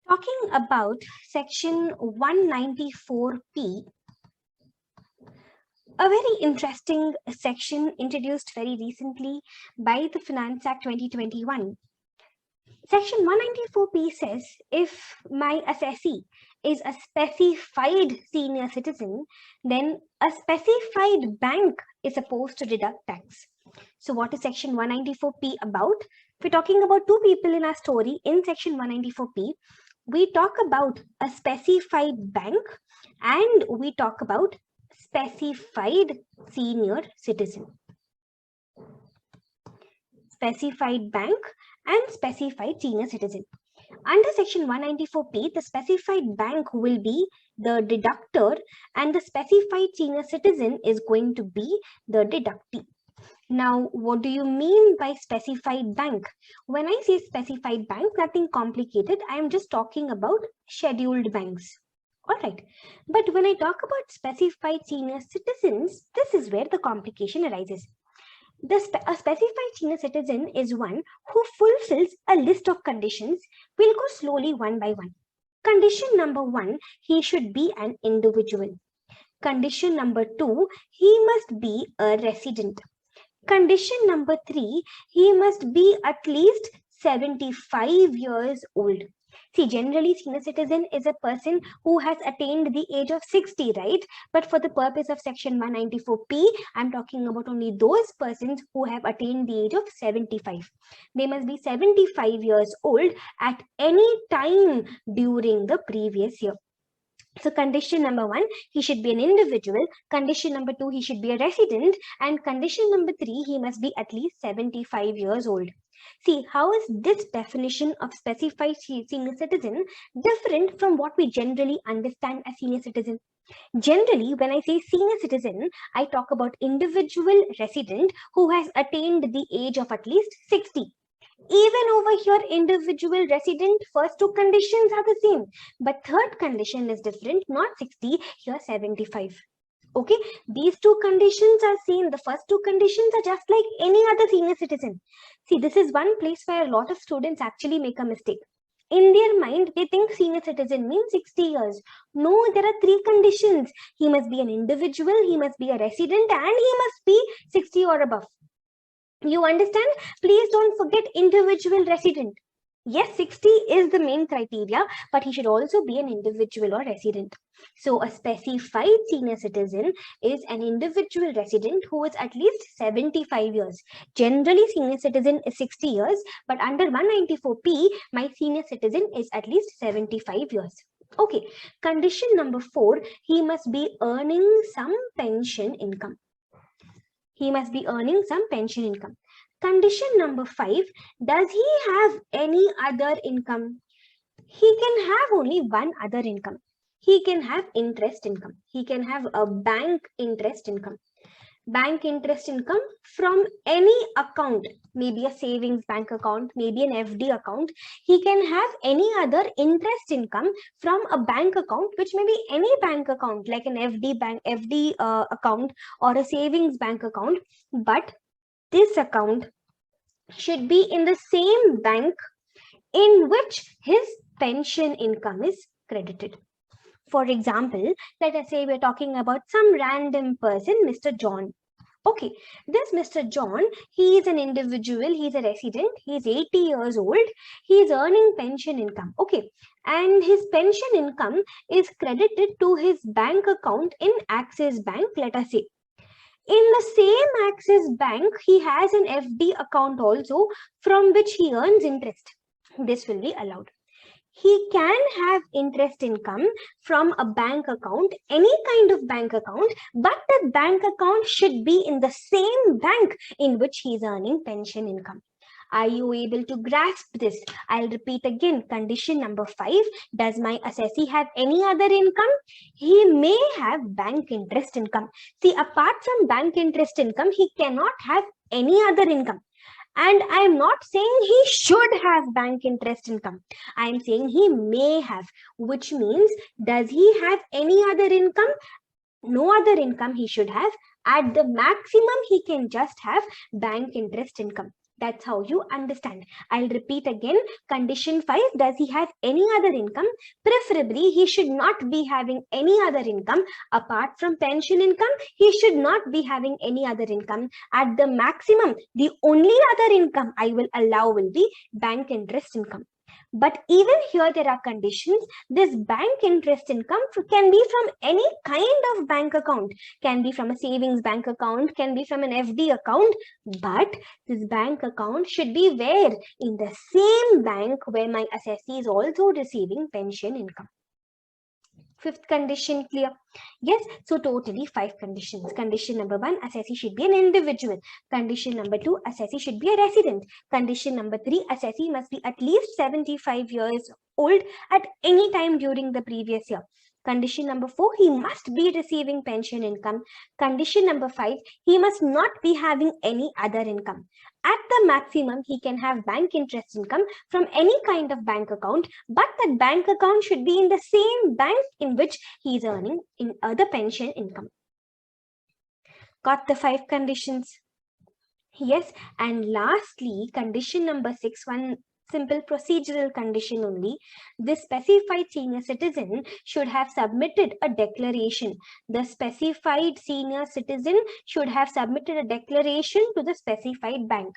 Talking about Section 194P, a very interesting section introduced very recently by the Finance Act 2021. Section 194P says if my assessee is a specified senior citizen, then a specified bank is supposed to deduct tax. So what is Section 194P about? If we're talking about two people in our story in Section 194P, we talk about a specified bank and we talk about specified senior citizen. Specified bank and specified senior citizen. Under Section 194P, the specified bank will be the deductor and the specified senior citizen is going to be the deductee. Now, what do you mean by specified bank? When I say specified bank, nothing complicated. I am just talking about scheduled banks. All right. But when I talk about specified senior citizens, this is where the complication arises. A specified senior citizen is one who fulfills a list of conditions. We'll go slowly one by one. Condition number 1, he should be an individual. Condition number 2, he must be a resident. Condition number 3, he must be at least 75 years old. See, generally senior citizen is a person who has attained the age of 60, right? But for the purpose of Section 194P, I'm talking about only those persons who have attained the age of 75. They must be 75 years old at any time during the previous year. So condition number 1, he should be an individual. Condition number 2, he should be a resident. And condition number 3, he must be at least 75 years old. See, how is this definition of specified senior citizen different from what we generally understand as senior citizen? Generally, when I say senior citizen, I talk about individual resident who has attained the age of at least 60. Even over here, individual resident, first two conditions are the same, but third condition is different, not 60, here 75. Okay, these two conditions are same. The first two conditions are just like any other senior citizen. See, this is one place where a lot of students actually make a mistake. In their mind, they think senior citizen means 60 years. No, there are three conditions. He must be an individual, he must be a resident, and he must be 60 or above. You understand? Please don't forget individual resident. Yes, 60 is the main criteria, but he should also be an individual or resident. So a specified senior citizen is an individual resident who is at least 75 years. Generally, senior citizen is 60 years, but under 194P, my senior citizen is at least 75 years. Okay, condition number 4, he must be earning some pension income. He must be earning some pension income. Condition number 5, does he have any other income? He can have only one other income. He can have interest income. He can have a bank interest income. Bank interest income from any account, maybe a savings bank account, maybe an FD account. He can have any other interest income from a bank account, which may be any bank account like an FD account or a savings bank account. But this account should be in the same bank in which his pension income is credited. For example, let us say we're talking about some random person, Mr. John. Okay, this Mr. John, he is an individual, he's a resident, he's 80 years old, he's earning pension income. Okay, and his pension income is credited to his bank account in Axis Bank, let us say. In the same Axis Bank, he has an FD account also from which he earns interest. This will be allowed. He can have interest income from a bank account, any kind of bank account, but the bank account should be in the same bank in which he is earning pension income. Are you able to grasp this? I'll repeat again. Condition number 5, does my assessee have any other income? He may have bank interest income. See, apart from bank interest income, he cannot have any other income. And I am not saying he should have bank interest income. I am saying he may have, which means, does he have any other income? No other income he should have. At the maximum, he can just have bank interest income. That's how you understand. I'll repeat again. Condition 5, does he have any other income? Preferably, he should not be having any other income apart from pension income. He should not be having any other income. At the maximum, the only other income I will allow will be bank interest income. But even here there are conditions. This bank interest income can be from any kind of bank account, can be from a savings bank account, can be from an FD account, but this bank account should be where? In the same bank where my assessee is also receiving pension income. Fifth condition clear? Yes, so totally 5 conditions. Condition number 1, assessee should be an individual. Condition number 2, assessee should be a resident. Condition number 3, assessee must be at least 75 years old at any time during the previous year. Condition number 4, he must be receiving pension income. Condition number 5, he must not be having any other income. At the maximum, he can have bank interest income from any kind of bank account, but that bank account should be in the same bank in which he is earning in the pension income. Got the 5 conditions? Yes, and lastly, condition number 6, one simple procedural condition only. This specified senior citizen should have submitted a declaration. The specified senior citizen should have submitted a declaration to the specified bank.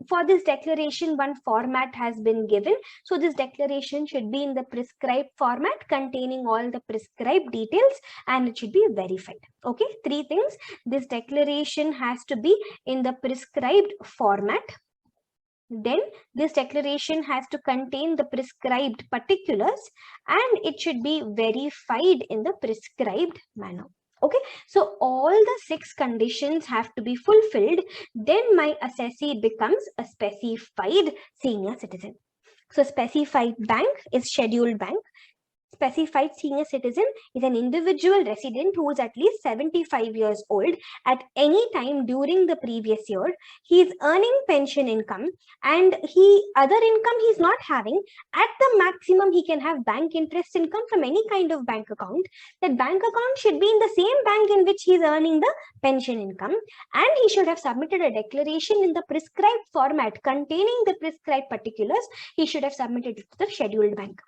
For this declaration, one format has been given. So this declaration should be in the prescribed format containing all the prescribed details, and it should be verified. Okay, 3 things. This declaration has to be in the prescribed format. Then this declaration has to contain the prescribed particulars, and it should be verified in the prescribed manner. Okay, so all the 6 conditions have to be fulfilled. Then my assessee becomes a specified senior citizen. So specified bank is scheduled bank. Specified senior citizen is an individual resident who is at least 75 years old at any time during the previous year. He is earning pension income, and other income he is not having. At the maximum, he can have bank interest income from any kind of bank account. That bank account should be in the same bank in which he is earning the pension income, and he should have submitted a declaration in the prescribed format containing the prescribed particulars. He should have submitted it to the scheduled bank.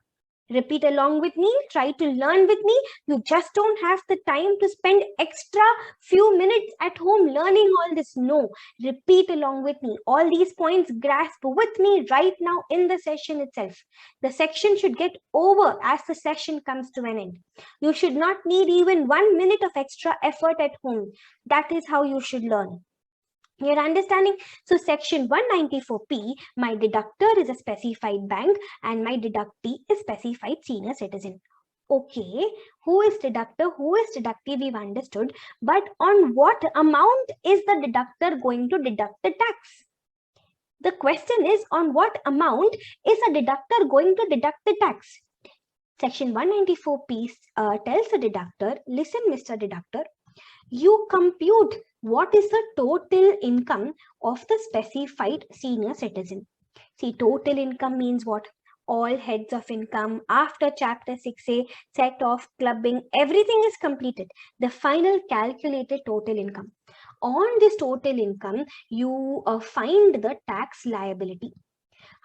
Repeat along with me, try to learn with me. You just don't have the time to spend extra few minutes at home learning all this. No, repeat along with me. All these points grasp with me right now in the session itself. The section should get over as the session comes to an end. You should not need even 1 minute of extra effort at home. That is how you should learn. You're understanding? So section 194P, my deductor is a specified bank and my deductee is specified senior citizen. Okay, who is deductor, who is deductee, we've understood. But on what amount is the deductor going to deduct the tax? The question is, on what amount is a deductor going to deduct the tax? Section 194P tells the deductor, listen, Mr. Deductor, you compute what is the total income of the specified senior citizen. See, total income means what? All heads of income after chapter 6A, set off, clubbing, everything is completed. The final calculated total income. On this total income, you find the tax liability.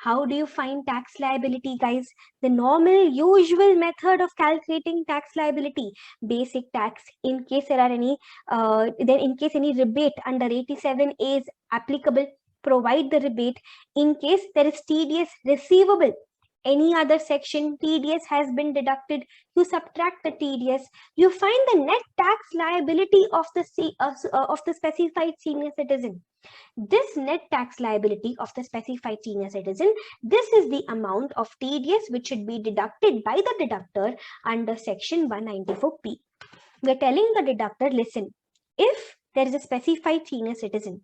How do you find tax liability, guys? The normal, usual method of calculating tax liability, basic tax. In case there are any, in case any rebate under 87A is applicable, provide the rebate. In case there is TDS receivable, any other section, TDS has been deducted, you subtract the TDS, you find the net tax liability of the specified senior citizen. This net tax liability of the specified senior citizen, this is the amount of TDS which should be deducted by the deductor under section 194P. We are telling the deductor, listen, if there is a specified senior citizen,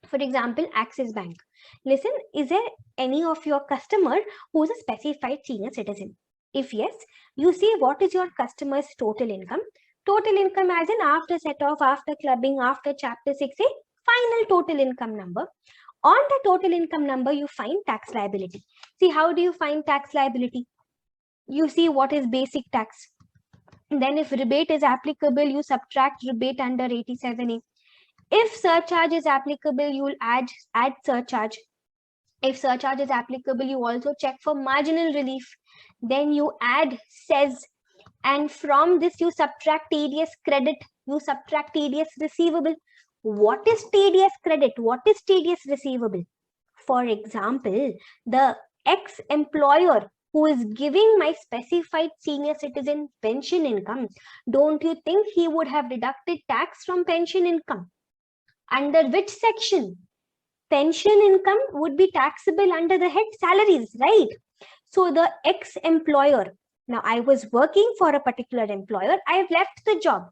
for example, Axis Bank, listen, is there any of your customer who is a specified senior citizen? If yes, you see what is your customer's total income. Total income as in after set off, after clubbing, after chapter 6A, final total income number. On the total income number, you find tax liability. See, how do you find tax liability? You see what is basic tax. Then if rebate is applicable, you subtract rebate under 87A. If surcharge is applicable, you will add surcharge. If surcharge is applicable, you also check for marginal relief. Then you add cess, and from this you subtract TDS credit, you subtract TDS receivable. What is TDS credit? What is TDS receivable? For example, the ex-employer who is giving my specified senior citizen pension income, don't you think he would have deducted tax from pension income? Under which section? Pension income would be taxable under the head salaries, right? So the ex-employer, now I was working for a particular employer, I have left the job,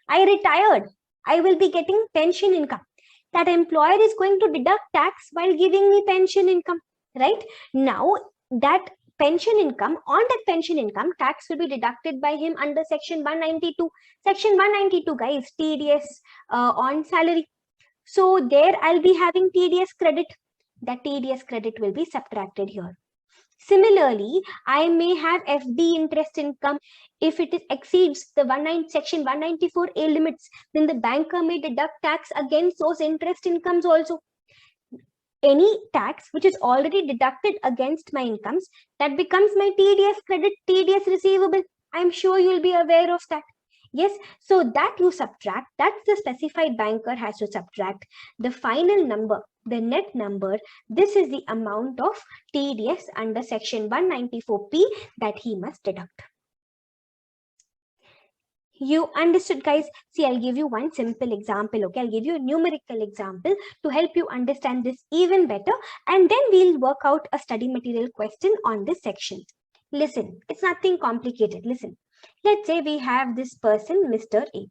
I retired, I will be getting pension income. That employer is going to deduct tax while giving me pension income, right? Now that pension income, on that pension income, tax will be deducted by him under section 192. Section 192, guys, TDS on salary. So there I'll be having TDS credit. That TDS credit will be subtracted here. Similarly, I may have FD interest income. If it exceeds the section 194A limits, then the banker may deduct tax against those interest incomes also. Any tax which is already deducted against my incomes, that becomes my TDS credit, TDS receivable. I'm sure you'll be aware of that. Yes, so that you subtract, that's the specified banker has to subtract the final number, the net number. This is the amount of TDS under section 194P that he must deduct. You understood, guys? See, I'll give you one simple example, okay? I'll give you a numerical example to help you understand this even better, and then we'll work out a study material question on this section. Listen, it's nothing complicated. Listen. Let's say we have this person, Mr. A.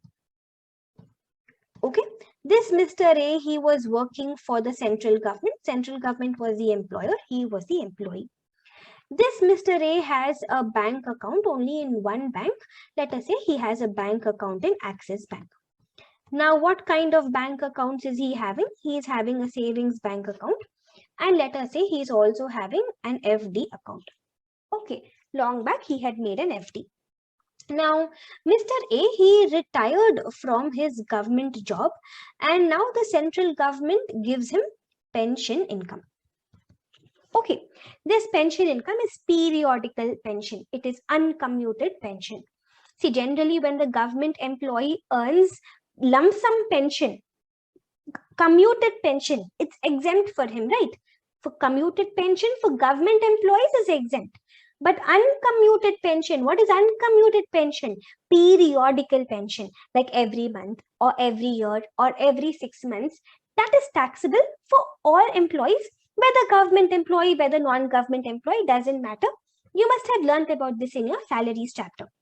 Okay, this Mr. A, he was working for the central government. Central government was the employer, he was the employee. This Mr. A has a bank account only in one bank. Let us say he has a bank account in Axis Bank. Now, what kind of bank accounts is he having? He is having a savings bank account, and let us say he is also having an FD account. Okay, long back he had made an FD. Now, Mr. A, he retired from his government job, and now the central government gives him pension income. Okay, this pension income is periodical pension. It is uncommuted pension. See, generally when the government employee earns lump sum pension, commuted pension, it's exempt for him, right? For commuted pension, for government employees is exempt. But uncommuted pension, what is uncommuted pension? Periodical pension, like every month or every year or every 6 months, that is taxable for all employees, whether government employee, whether non-government employee, doesn't matter. You must have learned about this in your salaries chapter.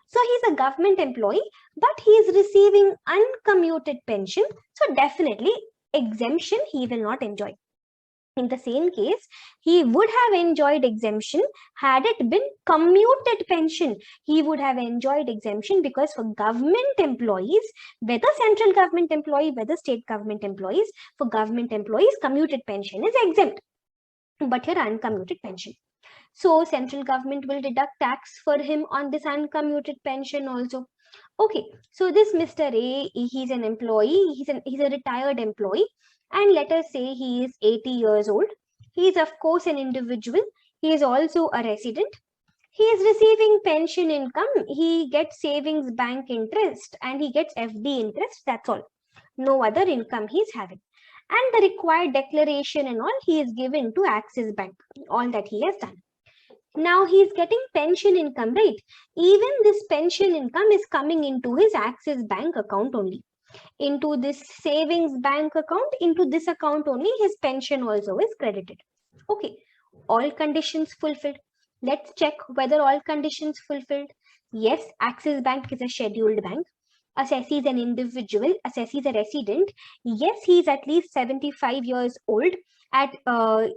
So he's a government employee, but he is receiving uncommuted pension. So definitely exemption he will not enjoy. In the same case, he would have enjoyed exemption had it been commuted pension. He would have enjoyed exemption because for government employees, whether central government employee, whether state government employees, for government employees, commuted pension is exempt. But here uncommuted pension. So central government will deduct tax for him on this uncommuted pension also. Okay, so this Mr. A, he's an employee, he's a retired employee. And let us say he is 80 years old. He is, of course, an individual. He is also a resident. He is receiving pension income. He gets savings bank interest and he gets FD interest. That's all. No other income he is having. And the required declaration and all he is given to Axis Bank. All that he has done. Now he is getting pension income, right? Even this pension income is coming into his Axis Bank account only. Into this savings bank account, into this account only, his pension also is credited. Okay, all conditions fulfilled. Let's check whether all conditions fulfilled. Yes, Axis Bank is a scheduled bank. Assessee is an individual. Assessee is a resident. Yes, he is at least 75 years old.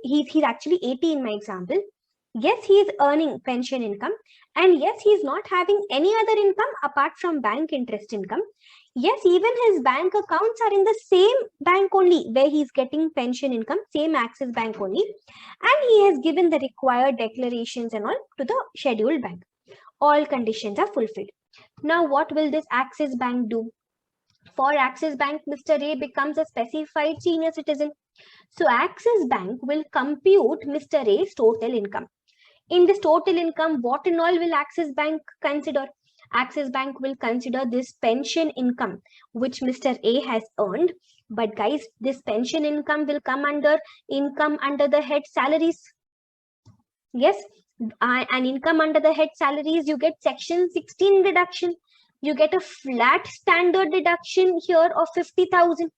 He's actually 80 in my example. Yes, he is earning pension income. And yes, he is not having any other income apart from bank interest income. Yes, even his bank accounts are in the same bank only where he's getting pension income, same Axis Bank only. And he has given the required declarations and all to the scheduled bank. All conditions are fulfilled. Now what will this Axis Bank do? For Axis Bank, Mr. A becomes a specified senior citizen. So Axis Bank will compute Mr. A's total income. In this total income, what and all will Axis Bank consider? Axis Bank will consider this pension income which Mr. A has earned. But guys, this pension income will come under income under the head salaries. Yes, and income under the head salaries, you get Section 16 deduction. You get a flat standard deduction here of 50,000.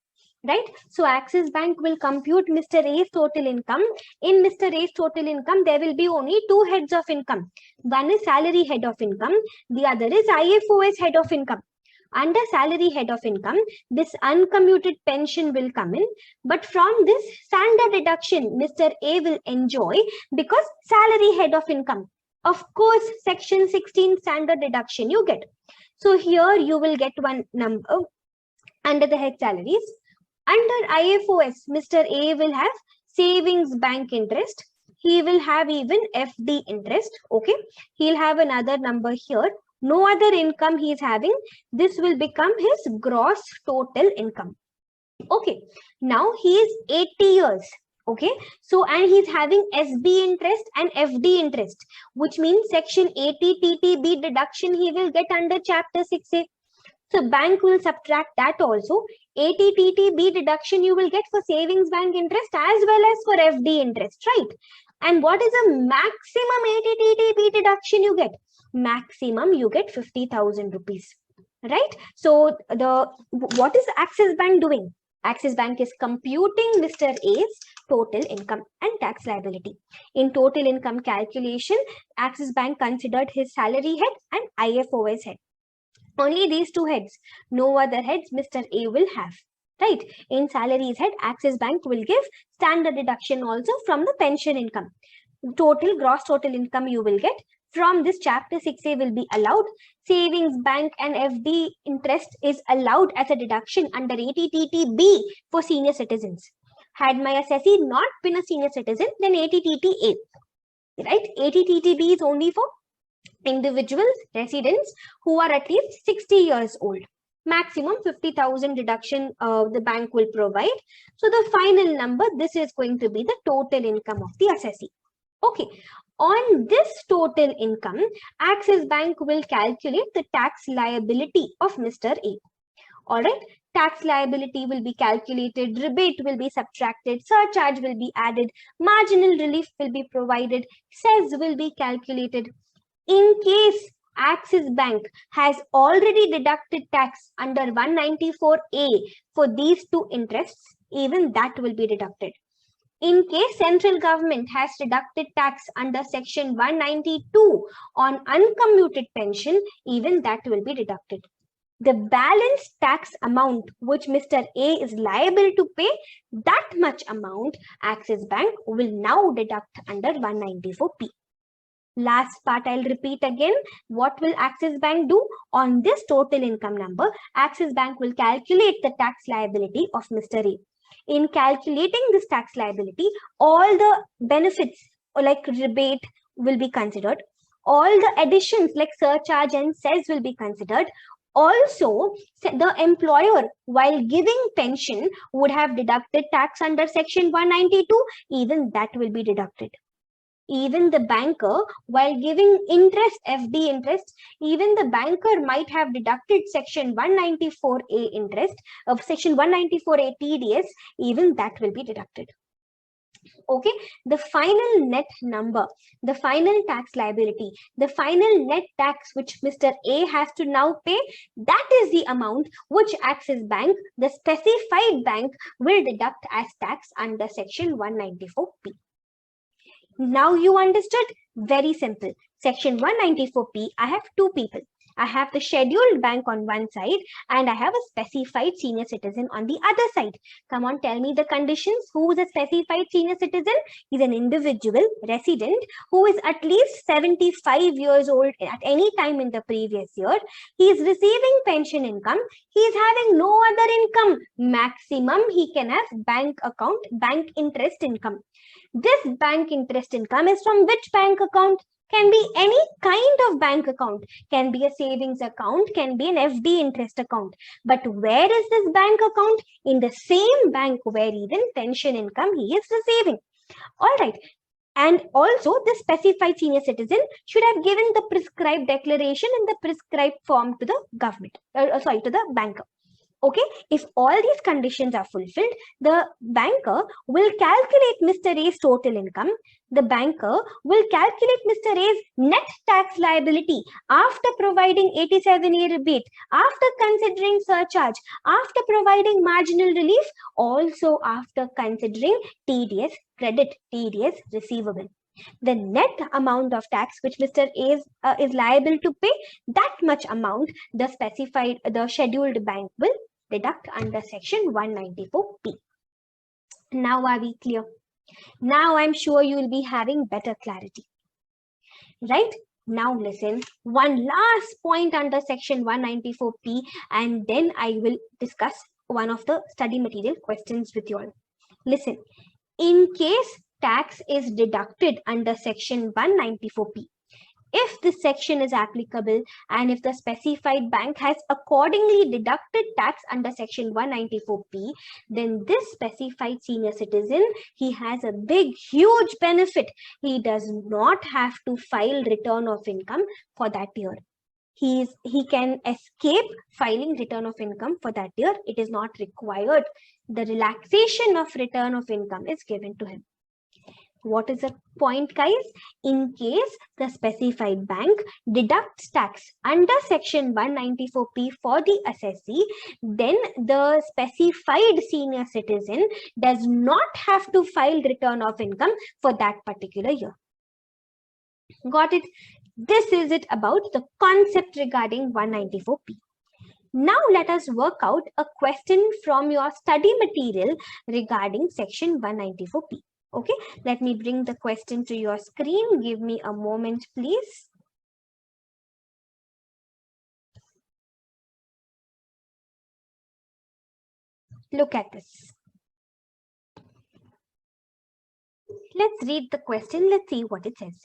Right? So Axis Bank will compute Mr. A's total income. In Mr. A's total income, there will be only two heads of income. One is salary head of income. The other is IFOS head of income. Under salary head of income, this uncommuted pension will come in. But from this standard deduction, Mr. A will enjoy because salary head of income. Of course, Section 16 standard deduction you get. So here you will get one number under the head salaries. Under IFOS, Mr. A will have savings bank interest. He will have even FD interest. Okay. He'll have another number here. No other income he is having. This will become his gross total income. Okay. Now he is 80 years. Okay. So, and he's having SB interest and FD interest, which means Section 80 TTB deduction he will get under Chapter 6A. So bank will subtract that also. 80 TTB deduction you will get for savings bank interest as well as for FD interest, right? And what is the maximum 80 TTB deduction you get? Maximum you get 50,000 rupees, right? So what is Axis Bank doing? Axis Bank is computing Mr. A's total income and tax liability. In total income calculation, Axis Bank considered his salary head and IFOS head. Only these two heads, no other heads Mr. A will have, right? In salaries head, Axis Bank will give standard deduction also from the pension income. Total gross total income you will get from this Chapter 6A will be allowed. Savings bank and FD interest is allowed as a deduction under 80 TTB for senior citizens. Had my assessee not been a senior citizen, then 80 TTA, right? 80 TTB is only for individuals, residents who are at least 60 years old. Maximum 50,000 deduction the bank will provide. So the final number, this is going to be the total income of the assessee. Okay. On this total income, Axis Bank will calculate the tax liability of Mr. A. All right. Tax liability will be calculated, rebate will be subtracted, surcharge will be added, marginal relief will be provided, cess will be calculated. In case Axis Bank has already deducted tax under 194A for these two interests, even that will be deducted. In case central government has deducted tax under Section 192 on uncommuted pension, even that will be deducted. The balance tax amount which Mr. A is liable to pay, that much amount Axis Bank will now deduct under 194P. Last part I'll repeat again. What will Axis Bank do? On this total income number, Axis Bank will calculate the tax liability of Mr. A. In calculating this tax liability, all the benefits like rebate will be considered. All the additions like surcharge and cess will be considered. Also, the employer, while giving pension, would have deducted tax under Section 192. Even that will be deducted. Even the banker, while giving interest, FD interest, even the banker might have deducted Section 194A interest of Section 194A TDS, even that will be deducted. Okay, the final net number, the final tax liability, the final net tax which Mr. A has to now pay, that is the amount which Axis Bank, the specified bank, will deduct as tax under Section 194P. Now you understood? Very simple. Section 194P, I have two people. I have the scheduled bank on one side and I have a specified senior citizen on the other side. Come on, tell me the conditions. Who is a specified senior citizen? He's an individual resident who is at least 75 years old at any time in the previous year. He is receiving pension income. He is having no other income. Maximum he can have bank account, bank interest income. This bank interest income is from which bank account? Can be any kind of bank account, can be a savings account, can be an FD interest account. But where is this bank account? In the same bank where even pension income he is receiving. All right. And also the specified senior citizen should have given the prescribed declaration in the prescribed form to the government, to the banker. Okay, if all these conditions are fulfilled, the banker will calculate Mr. A's total income. The banker will calculate Mr. A's net tax liability after providing 87A rebate, after considering surcharge, after providing marginal relief, also after considering TDS credit, TDS receivable. The net amount of tax which Mr. A is liable to pay, that much amount the scheduled bank will deduct under section 194P. Now are we clear? Now I'm sure you will be having better clarity. Right? Now listen, one last point under section 194P, and then I will discuss one of the study material questions with you all. Listen, in case tax is deducted under section 194P, if this section is applicable and if the specified bank has accordingly deducted tax under section 194P, then this specified senior citizen, he has a big, huge benefit. He does not have to file return of income for that year. He can escape filing return of income for that year. It is not required. The relaxation of return of income is given to him. What is the point, guys? In case the specified bank deducts tax under section 194P for the assessee, then the specified senior citizen does not have to file return of income for that particular year. Got it? This is it about the concept regarding 194P. Now let us work out a question from your study material regarding section 194P. Okay, let me bring the question to your screen. Give me a moment, please. Look at this. Let's read the question. Let's see what it says.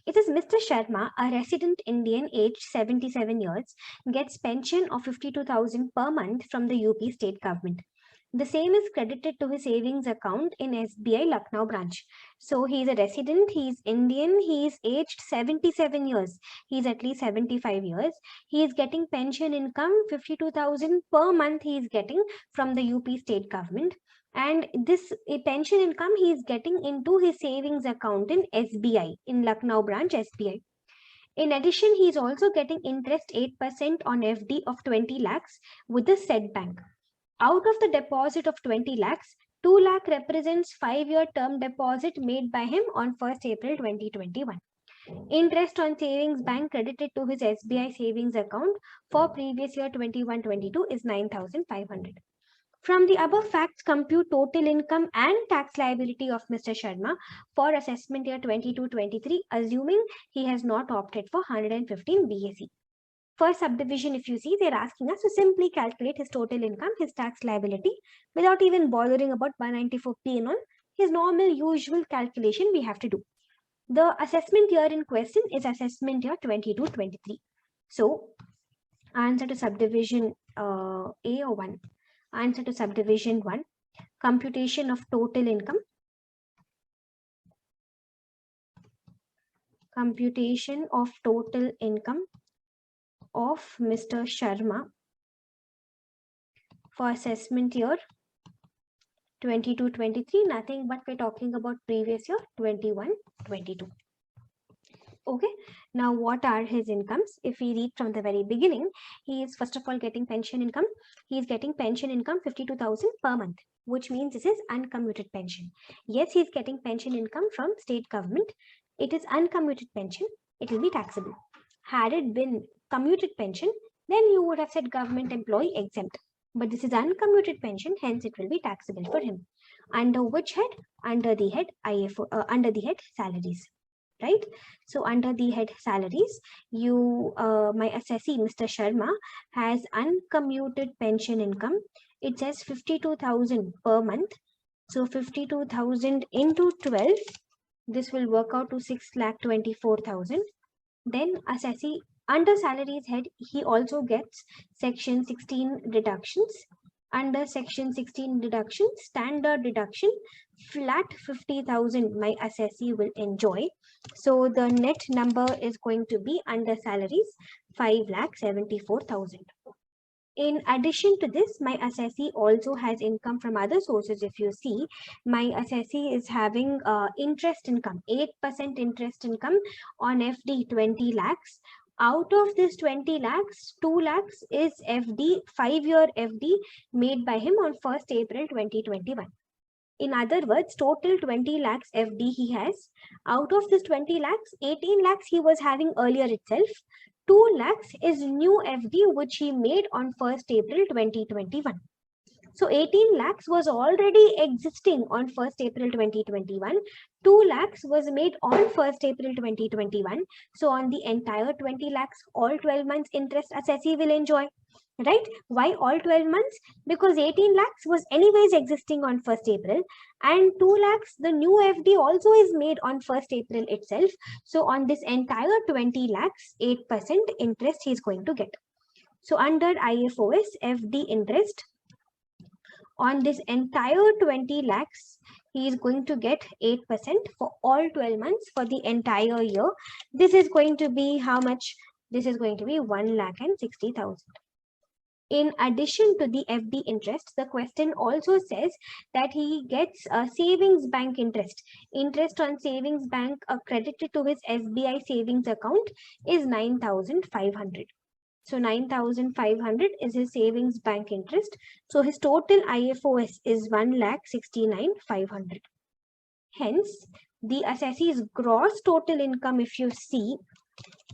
It says, Mr. Sharma, a resident Indian aged 77 years, gets pension of 52,000 per month from the UP state government. The same is credited to his savings account in SBI Lucknow branch. So he is a resident, he is Indian, he is aged 77 years, he is at least 75 years. He is getting pension income, 52,000 per month he is getting from the UP state government. And this pension income he is getting into his savings account in SBI, in Lucknow branch SBI. In addition, he is also getting interest 8% on FD of 20 lakhs with the said bank. Out of the deposit of 20 lakhs, 2 lakh represents 5-year term deposit made by him on 1st April 2021. Interest on savings bank credited to his SBI savings account for previous year 21-22 is 9,500. From the above facts, compute total income and tax liability of Mr. Sharma for assessment year 22-23, assuming he has not opted for 115 BAC. For subdivision, if you see, they're asking us to simply calculate his total income, his tax liability, without even bothering about 194P and all. His normal, usual calculation we have to do. The assessment year in question is assessment year 22-23. So, answer to subdivision A or 1. Answer to subdivision 1. Computation of total income. Computation of total income of Mr. Sharma for assessment year 22-23, nothing but we're talking about previous year 21-22. Okay, now what are his incomes? If we read from the very beginning, he is first of all getting pension income. He is getting pension income 52,000 per month, which means this is uncommuted pension. Yes, he is getting pension income from state government. It is uncommuted pension. It will be taxable. Had it been commuted pension, then you would have said government employee exempt. But this is uncommuted pension, hence it will be taxable for him. Under which head? Under the head under the head salaries. Right? So under the head salaries, my assessee, Mr. Sharma, has uncommuted pension income. It says 52,000 per month. So 52,000 into 12, this will work out to 6,24,000. Then assessee under salaries head, he also gets section 16 deductions. Under section 16 deduction, standard deduction, flat 50,000 my assessee will enjoy. So the net number is going to be under salaries 5,74,000. In addition to this, my assessee also has income from other sources. If you see, my assessee is having interest income, 8% interest income on FD, 20 lakhs. Out of this 20 lakhs, 2 lakhs is FD, 5-year FD made by him on 1st April 2021. In other words, total 20 lakhs FD he has. Out of this 20 lakhs, 18 lakhs he was having earlier itself. 2 lakhs is new FD which he made on 1st April 2021. So 18 lakhs was already existing on 1st April 2021. 2 lakhs was made on 1st April 2021. So on the entire 20 lakhs, all 12 months interest assessee will enjoy. Right? Why all 12 months? Because 18 lakhs was anyways existing on 1st April and 2 lakhs, the new FD also is made on 1st April itself. So on this entire 20 lakhs, 8% interest he is going to get. So under IFOS, FD interest on this entire 20 lakhs, he is going to get 8% for all 12 months for the entire year. This is going to be how much? This is going to be 1,60,000. In addition to the FD interest, the question also says that he gets a savings bank interest. Interest on savings bank credited to his SBI savings account is 9,500. So 9,500 is his savings bank interest. So his total IFOS is 1,69,500. Hence, the assessee's gross total income, if you see,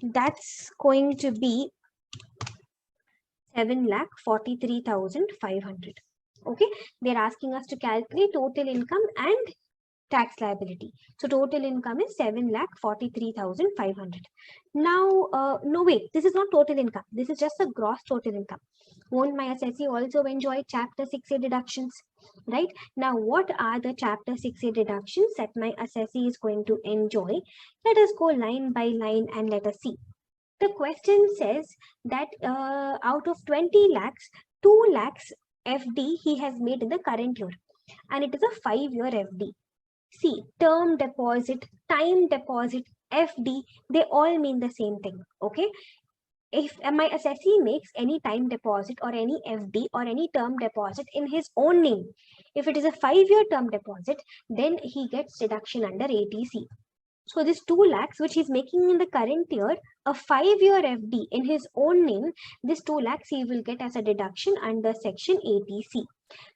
that's going to be 7,43,500. Okay, they're asking us to calculate total income and tax liability. So total income is 7,43,500. Now, no wait, this is not total income. This is just the gross total income. Won't my assessee also enjoy Chapter 6A deductions? Right? Now, what are the Chapter 6A deductions that my assessee is going to enjoy? Let us go line by line and let us see. The question says that out of 20 lakhs, 2 lakhs FD he has made in the current year, and it is a 5-year FD. See, term deposit, time deposit, FD, they all mean the same thing. Okay. If my assessee makes any time deposit or any FD or any term deposit in his own name, if it is a 5-year term deposit, then he gets deduction under ATC. So this 2 lakhs which he's making in the current year, a 5-year FD in his own name, this 2 lakhs he will get as a deduction under section ATC.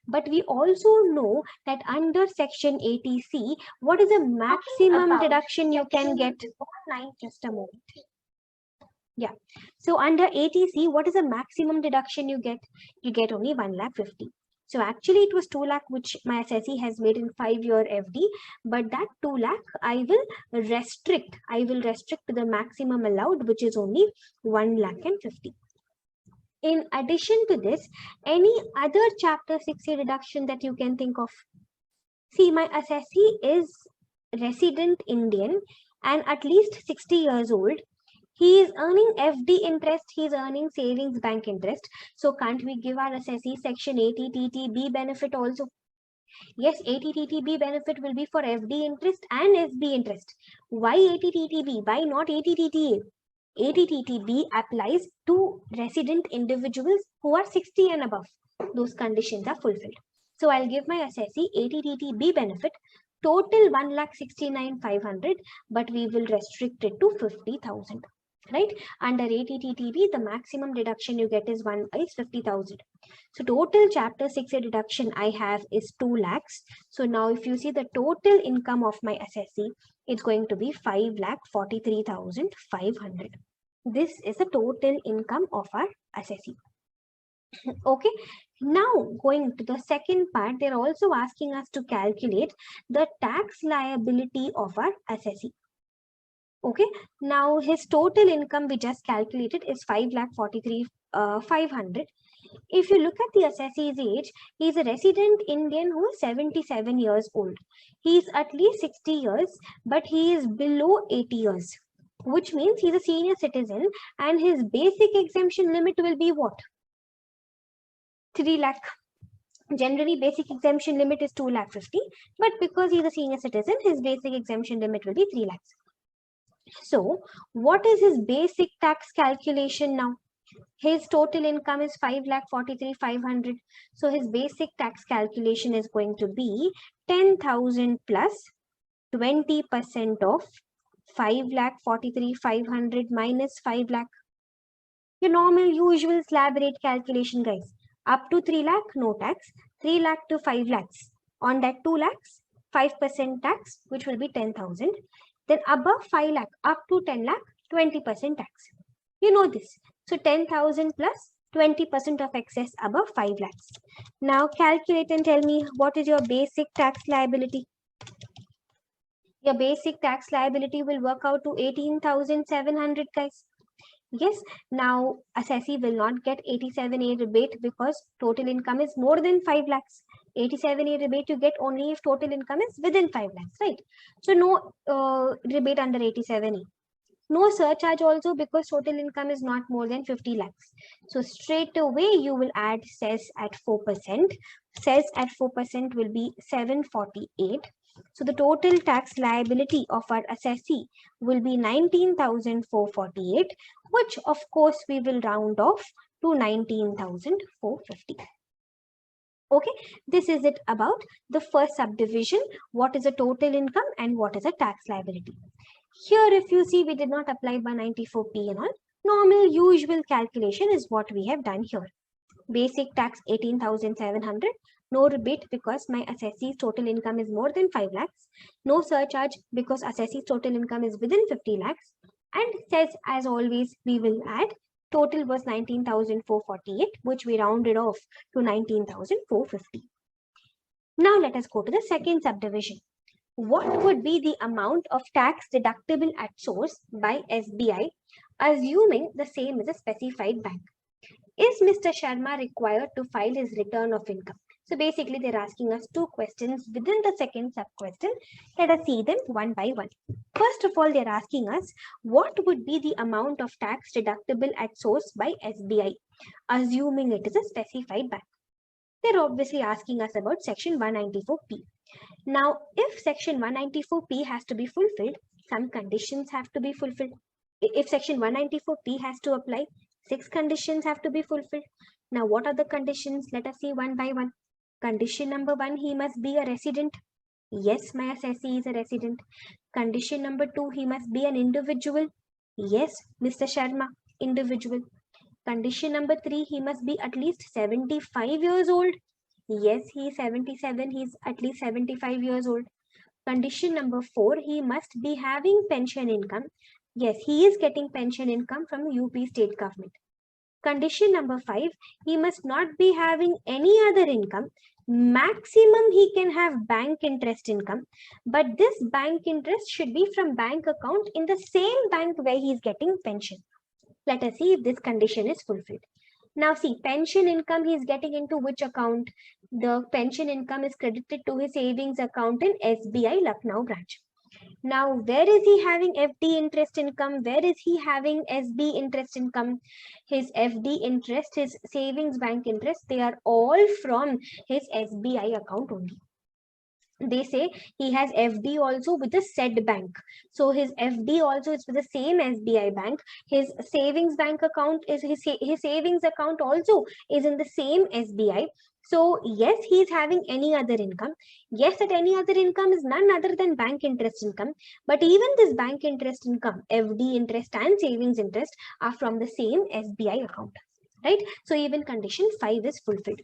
But we also know that under section ATC, what is the maximum deduction you can get? Just a moment. Yeah. So under ATC, what is the maximum deduction you get? You get only 1,50,000. So actually it was 2 lakh which my assessee has made in 5-year FD, but that 2 lakh I will restrict. I will restrict to the maximum allowed, which is only 1,50,000. In addition to this, any other Chapter 6A deduction that you can think of? See, my assessee is resident Indian and at least 60 years old. He is earning FD interest, he is earning savings bank interest. So can't we give our assessee section 80TTB benefit also? Yes, 80TTB benefit will be for FD interest and FB interest. Why 80TTB? Why not 80TTA? 80TTB applies to resident individuals who are 60 and above. Those conditions are fulfilled. So I'll give my assessee 80TTB benefit, total 1,69,500, but we will restrict it to 50,000. Right? Under 80TTB, the maximum deduction you get is 50,000. So total Chapter 6A deduction I have is 2 lakhs. So now if you see the total income of my assessee, it's going to be 5,43,500. This is the total income of our assessee. Okay. Now going to the second part, they're also asking us to calculate the tax liability of our assessee. Okay, now his total income we just calculated is 5,43,500. If you look at the assessee's age, he is a resident Indian who is 77 years old. He is at least 60 years, but he is below 80 years. which means he's a senior citizen and his basic exemption limit will be what? 3 lakh. Generally, basic exemption limit is 2,50,000, but because he's a senior citizen, his basic exemption limit will be 3 lakhs. So, what is his basic tax calculation now? His total income is 5,43,500. So, his basic tax calculation is going to be 10,000 plus 20% of 5,43,500 minus 5 lakh. Your normal usual slab rate calculation, guys. Up to 3 lakh, no tax. 3 lakh to 5 lakhs. On that 2 lakhs, 5% tax, which will be 10,000. Then above 5 lakh, up to 10 lakh, 20% tax. You know this. So 10,000 plus 20% of excess above 5 lakhs. Now calculate and tell me what is your basic tax liability. Your basic tax liability will work out to 18,700, guys. Yes, now assessee will not get 87A rebate because total income is more than 5 lakhs. 87A rebate you get only if total income is within 5 lakhs, right? So no rebate under 87A. No surcharge also because total income is not more than 50 lakhs. So straight away you will add cess at 4%. Cess at 4% will be 748. So the total tax liability of our assessee will be 19,448, which of course we will round off to 19,450. Okay, this is it about the first subdivision. What is a total income and what is a tax liability? Here, if you see, we did not apply 194P and all. Normal, usual calculation is what we have done here. Basic tax 18,700. No rebate because my assessee's total income is more than 5 lakhs. No surcharge because assessee's total income is within 50 lakhs. And says, as always, we will add. Total was 19,448, which we rounded off to 19,450. Now let us go to the second subdivision. What would be the amount of tax deductible at source by SBI, assuming the same is a specified bank? Is Mr. Sharma required to file his return of income? So basically, they're asking us two questions within the second sub-question. Let us see them one by one. First of all, they're asking us, what would be the amount of tax deductible at source by SBI, assuming it is a specified bank? They're obviously asking us about Section 194P. Now, if Section 194P has to be fulfilled, some conditions have to be fulfilled. If Section 194P has to apply, 6 conditions have to be fulfilled. Now, what are the conditions? Let us see one by one. Condition number 1, he must be a resident. Yes, my assessee is a resident. Condition number 2, he must be an individual. Yes, Mr. Sharma, individual. Condition number 3, he must be at least 75 years old. Yes, he is 77, he is at least 75 years old. Condition number 4, he must be having pension income. Yes, he is getting pension income from UP state government. Condition number 5, he must not be having any other income. Maximum he can have bank interest income, but this bank interest should be from bank account in the same bank where he is getting pension. Let us see if this condition is fulfilled. Now see, pension income he is getting into which account? The pension income is credited to his savings account in SBI Lucknow branch. Now, where is he having FD interest income? Where is he having SB interest income? His FD interest, his savings bank interest, they are all from his SBI account only. They say he has FD also with the said bank. So his FD also is with the same SBI bank. His savings bank account is his savings account also is in the same SBI. So yes, he is having any other income. Yes, that any other income is none other than bank interest income. But even this bank interest income, FD interest and savings interest are from the same SBI account, right? So even condition 5 is fulfilled.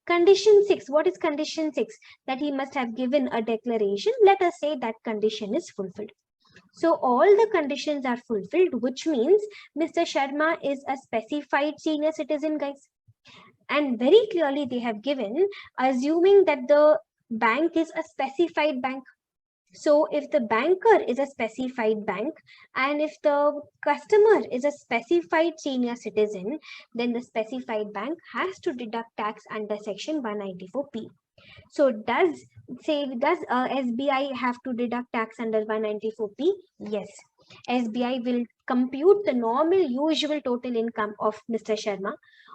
Condition 6, what is condition 6? That he must have given a declaration. Let us say that condition is fulfilled. So all the conditions are fulfilled, which means Mr. Sharma is a specified senior citizen, guys. And very clearly they have given, assuming that the bank is a specified bank. So if the banker is a specified bank and if the customer is a specified senior citizen, then the specified bank has to deduct tax under Section 194P. So does SBI have to deduct tax under 194P? Yes. SBI will compute the normal usual total income of Mr. Sharma.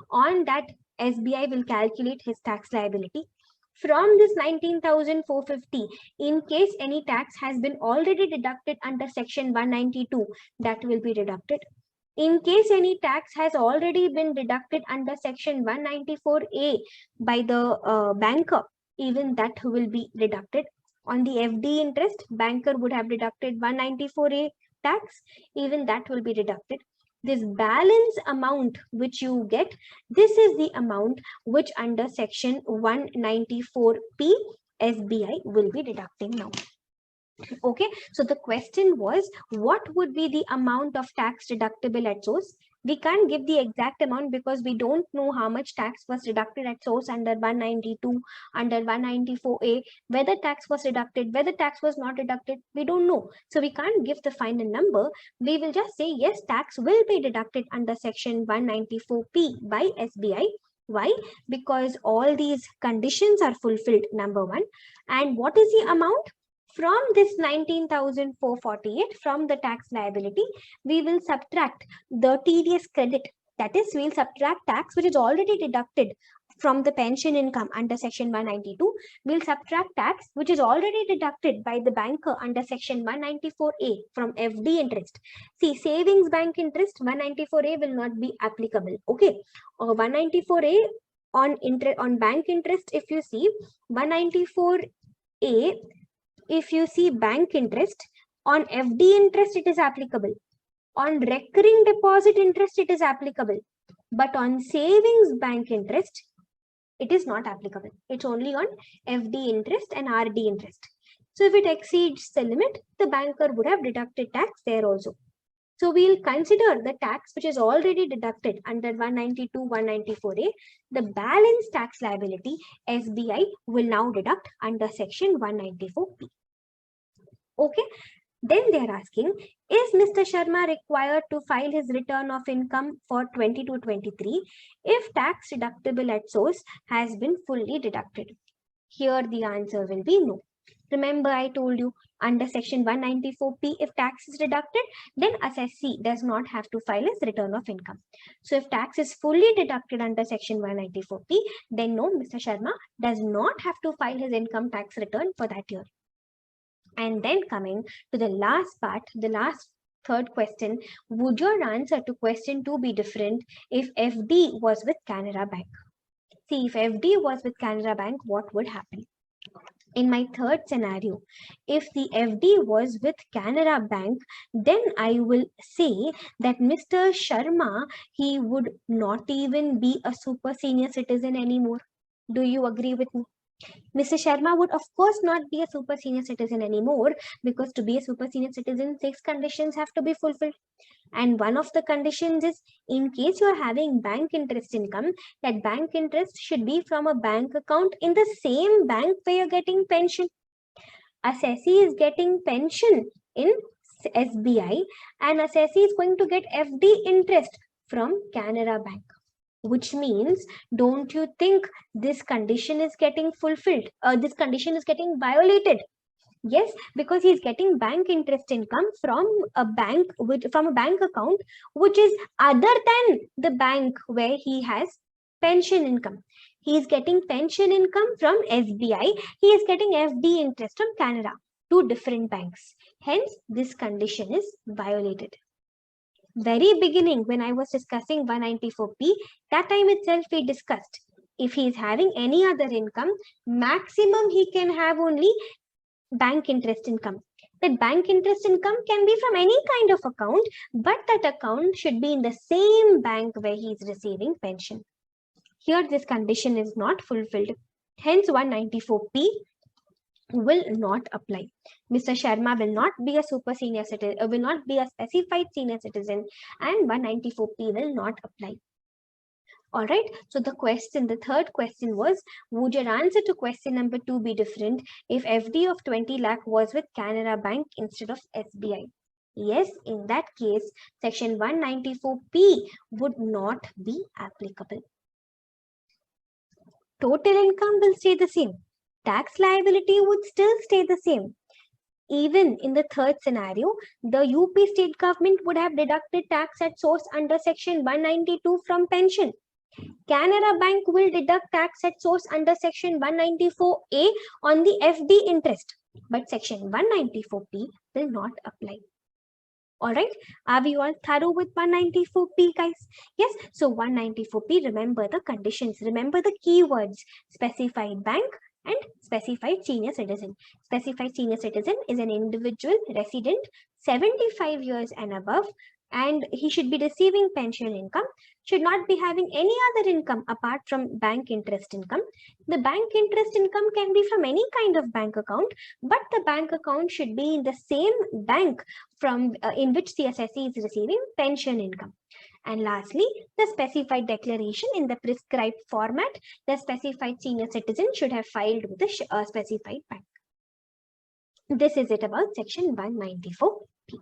On that, SBI will calculate his tax liability. From this 19,450, in case any tax has been already deducted under section 192, that will be deducted. In case any tax has already been deducted under section 194A by the banker, even that will be deducted. On the FD interest, banker would have deducted 194A tax, even that will be deducted. This balance amount which you get, this is the amount which under section 194P SBI will be deducting now. Okay, so the question was, what would be the amount of tax deductible at source? We can't give the exact amount because we don't know how much tax was deducted at source under 192, under 194A, whether tax was deducted, whether tax was not deducted, we don't know. So we can't give the final number. We will just say, yes, tax will be deducted under section 194P by SBI. Why? Because all these conditions are fulfilled, number one. And what is the amount? From this 19,448, from the tax liability, we will subtract the TDS credit. That is, we will subtract tax which is already deducted from the pension income under section 192. We will subtract tax which is already deducted by the banker under section 194A from FD interest. See, savings bank interest 194A will not be applicable. Okay, 194A on bank interest, if you see 194A, if you see bank interest, on FD interest it is applicable, on recurring deposit interest it is applicable, but on savings bank interest it is not applicable. It's only on FD interest and RD interest. So if it exceeds the limit, the banker would have deducted tax there also. So we'll consider the tax which is already deducted under 192, 194A. The balance tax liability SBI will now deduct under section 194P. Okay. Then they are asking, is Mr. Sharma required to file his return of income for 22-23 if tax deductible at source has been fully deducted? Here the answer will be no. Remember, I told you under section 194P, if tax is deducted, then assessee does not have to file his return of income. So if tax is fully deducted under section 194P, then no, Mr. Sharma does not have to file his income tax return for that year. And then coming to the last part, the last third question, would your answer to question 2 be different if FD was with Canara Bank? See, if FD was with Canara Bank, what would happen? In my third scenario, if the FD was with Canara Bank, then I will say that Mr. Sharma, he would not even be a super senior citizen anymore. Do you agree with me? Mr. Sharma would of course not be a super senior citizen anymore, because to be a super senior citizen, 6 conditions have to be fulfilled. And one of the conditions is, in case you are having bank interest income, that bank interest should be from a bank account in the same bank where you're getting pension. Assessee is getting pension in SBI and assessee is going to get FD interest from Canara Bank. Which means, don't you think this condition is getting fulfilled? This condition is getting violated. Yes, because he's getting bank interest income from a bank account which is other than the bank where he has pension income. He is getting pension income from SBI. He is getting FD interest from Canada, 2 different banks. Hence, this condition is violated. Very beginning, when I was discussing 194P, that time itself we discussed, if he is having any other income, maximum he can have only bank interest income. That bank interest income can be from any kind of account, but that account should be in the same bank where he is receiving pension. Here this condition is not fulfilled. Hence 194P will not apply. Mr. Sharma will not be a super senior citizen, will not be a specified senior citizen, and 194P will not apply. All right. So the third question was, would your answer to question number 2 be different if FD of 20 lakh was with Canara Bank instead of SBI? Yes, in that case, section 194P would not be applicable. Total income will stay the same. tax liability would still stay the same. Even in the third scenario, the UP state government would have deducted tax at source under Section 192 from pension. Canara Bank will deduct tax at source under Section 194A on the FD interest, but Section 194P will not apply. Alright, are we all thorough with 194P, guys? Yes, so 194P, remember the conditions, remember the keywords: specified bank and specified senior citizen. Specified senior citizen is an individual resident 75 years and above, and he should be receiving pension income, should not be having any other income apart from bank interest income. The bank interest income can be from any kind of bank account, but the bank account should be in the same bank from in which the assessee is receiving pension income. And lastly, the specified declaration in the prescribed format, the specified senior citizen should have filed with the specified bank. This is it about Section 194P.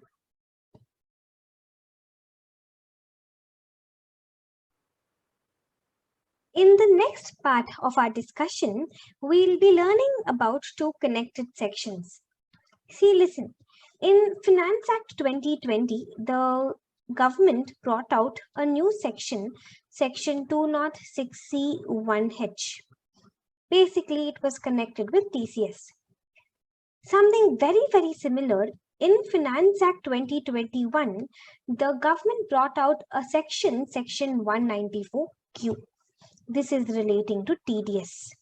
In the next part of our discussion, we'll be learning about two connected sections. See, listen, in Finance Act 2020, the government brought out a new section, Section 206C1H. Basically, it was connected with TCS. Something very, very similar in Finance Act 2021, the government brought out a section, Section 194Q. This is relating to TDS.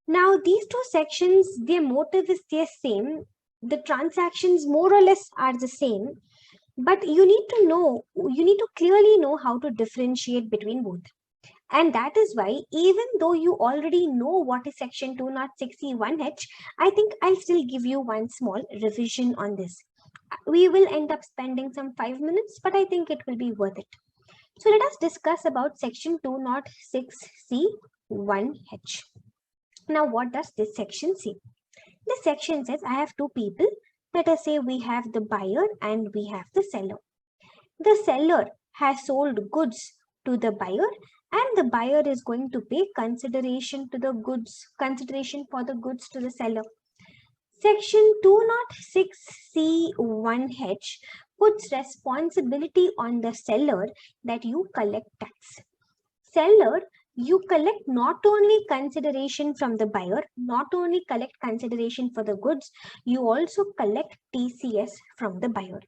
Now, these two sections, their motive is the same. The transactions more or less are the same, but you need to clearly know how to differentiate between both. And that is why, even though you already know what is Section 206C1H, I think I'll still give you one small revision on this. We will end up spending some 5 minutes, but I think it will be worth it. So let us discuss about Section 206C1H. Now, what does this section say? This section says I have two people. Let us say we have the buyer and we have the seller. The seller has sold goods to the buyer, and the buyer is going to pay consideration for the goods to the seller. Section 206C1H puts responsibility on the seller that you collect tax. Seller, you collect not only consideration from the buyer, not only collect consideration for the goods, you also collect TCS from the buyer.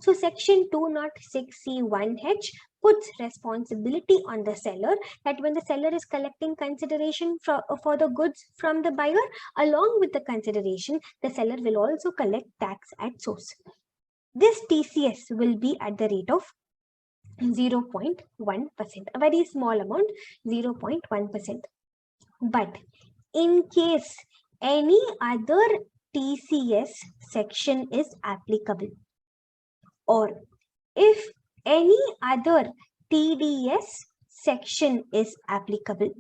So Section 206C1H puts responsibility on the seller that when the seller is collecting consideration for the goods from the buyer, along with the consideration, the seller will also collect tax at source. This TCS will be at the rate of 0.1%, a very small amount, 0.1%. But in case any other TCS section is applicable, or if any other TDS section is applicable,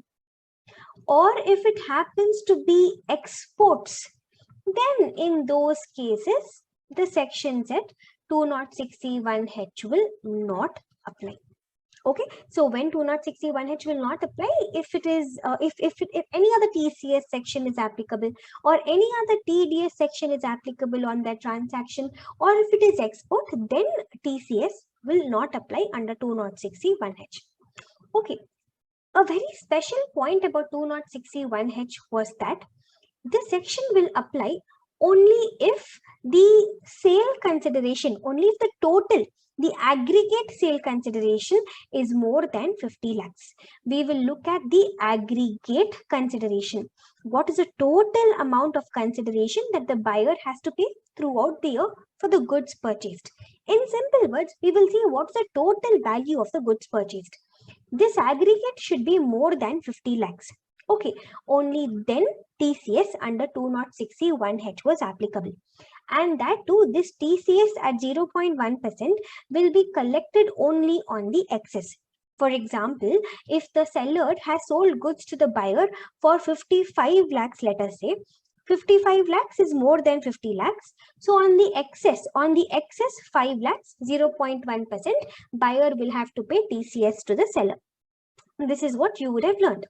or if it happens to be exports, then in those cases, the section set 206C1H will not apply. Okay, so when 206C1H will not apply, if it is if any other TCS section is applicable, or any other TDS section is applicable on that transaction, or if it is export, then TCS will not apply under 206C1H. Okay, a very special point about 206C1H was that this section will apply only if the sale consideration, only if the total, the aggregate sale consideration is more than 50 lakhs. We will look at the aggregate consideration. What is the total amount of consideration that the buyer has to pay throughout the year for the goods purchased? In simple words, we will see what's the total value of the goods purchased. This aggregate should be more than 50 lakhs. Okay, only then TCS under 206C1H was applicable. And that too, this TCS at 0.1% will be collected only on the excess. For example, if the seller has sold goods to the buyer for 55 lakhs, let us say, 55 lakhs is more than 50 lakhs. So on the excess 5 lakhs, 0.1%, buyer will have to pay TCS to the seller. This is what you would have learned.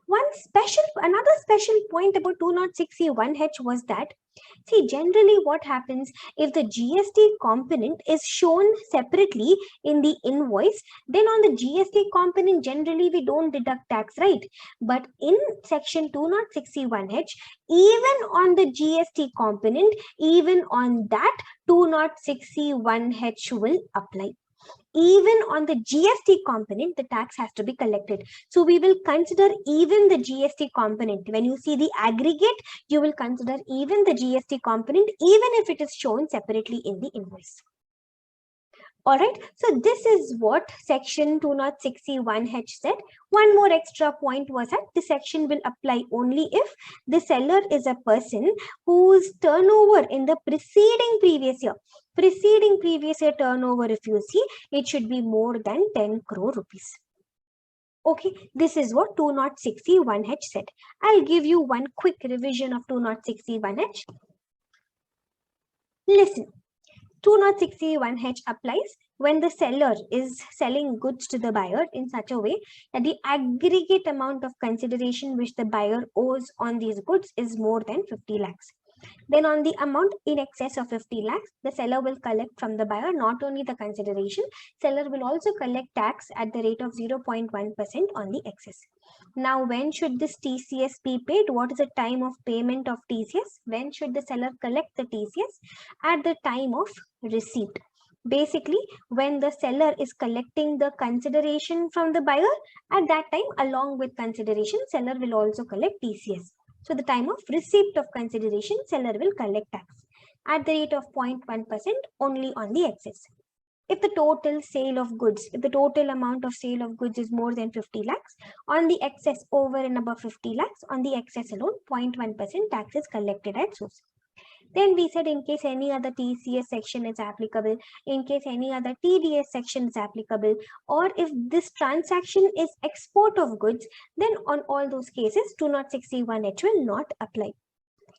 Another special point about 206C1H was that, see, generally what happens if the GST component is shown separately in the invoice, then on the GST component, generally we don't deduct tax, right? But in section 206C1H, even on the GST component, even on that 206C1H will apply. Even on the GST component, the tax has to be collected. So we will consider even the GST component. When you see the aggregate, you will consider even the GST component, even if it is shown separately in the invoice. All right, so this is what section 206C1H said. One more extra point was that the section will apply only if the seller is a person whose turnover in the preceding previous year turnover, if you see, it should be more than 10 crore rupees. Okay, this is what 206C1H said. I'll give you one quick revision of 206C1H. Listen. 206C1H applies when the seller is selling goods to the buyer in such a way that the aggregate amount of consideration which the buyer owes on these goods is more than 50 lakhs. Then on the amount in excess of 50 lakhs, the seller will collect from the buyer not only the consideration, seller will also collect tax at the rate of 0.1% on the excess. Now, when should this TCS be paid? What is the time of payment of TCS? When should the seller collect the TCS? At the time of receipt. Basically, when the seller is collecting the consideration from the buyer, at that time, along with consideration, seller will also collect TCS. So, the time of receipt of consideration, seller will collect tax at the rate of 0.1% only on the excess. If the total sale of goods, if the total amount of sale of goods is more than 50 lakhs, on the excess over and above 50 lakhs, on the excess alone, 0.1% tax is collected at source. Then we said in case any other TCS section is applicable, in case any other TDS section is applicable, or if this transaction is export of goods, then on all those cases, 206C1H will not apply.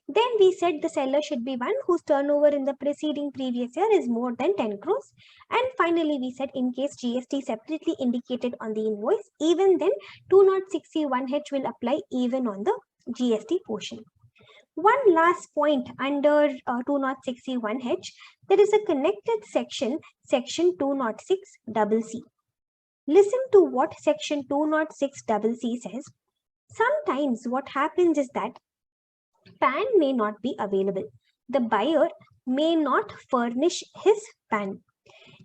Then we said the seller should be one whose turnover in the preceding previous year is more than 10 crores. And finally, we said in case GST separately indicated on the invoice, even then 206C1H will apply even on the GST portion. One last point under 206C1H, there is a connected section, section 206CC. Listen to what section 206CC says. Sometimes what happens is that PAN may not be available. The buyer may not furnish his PAN.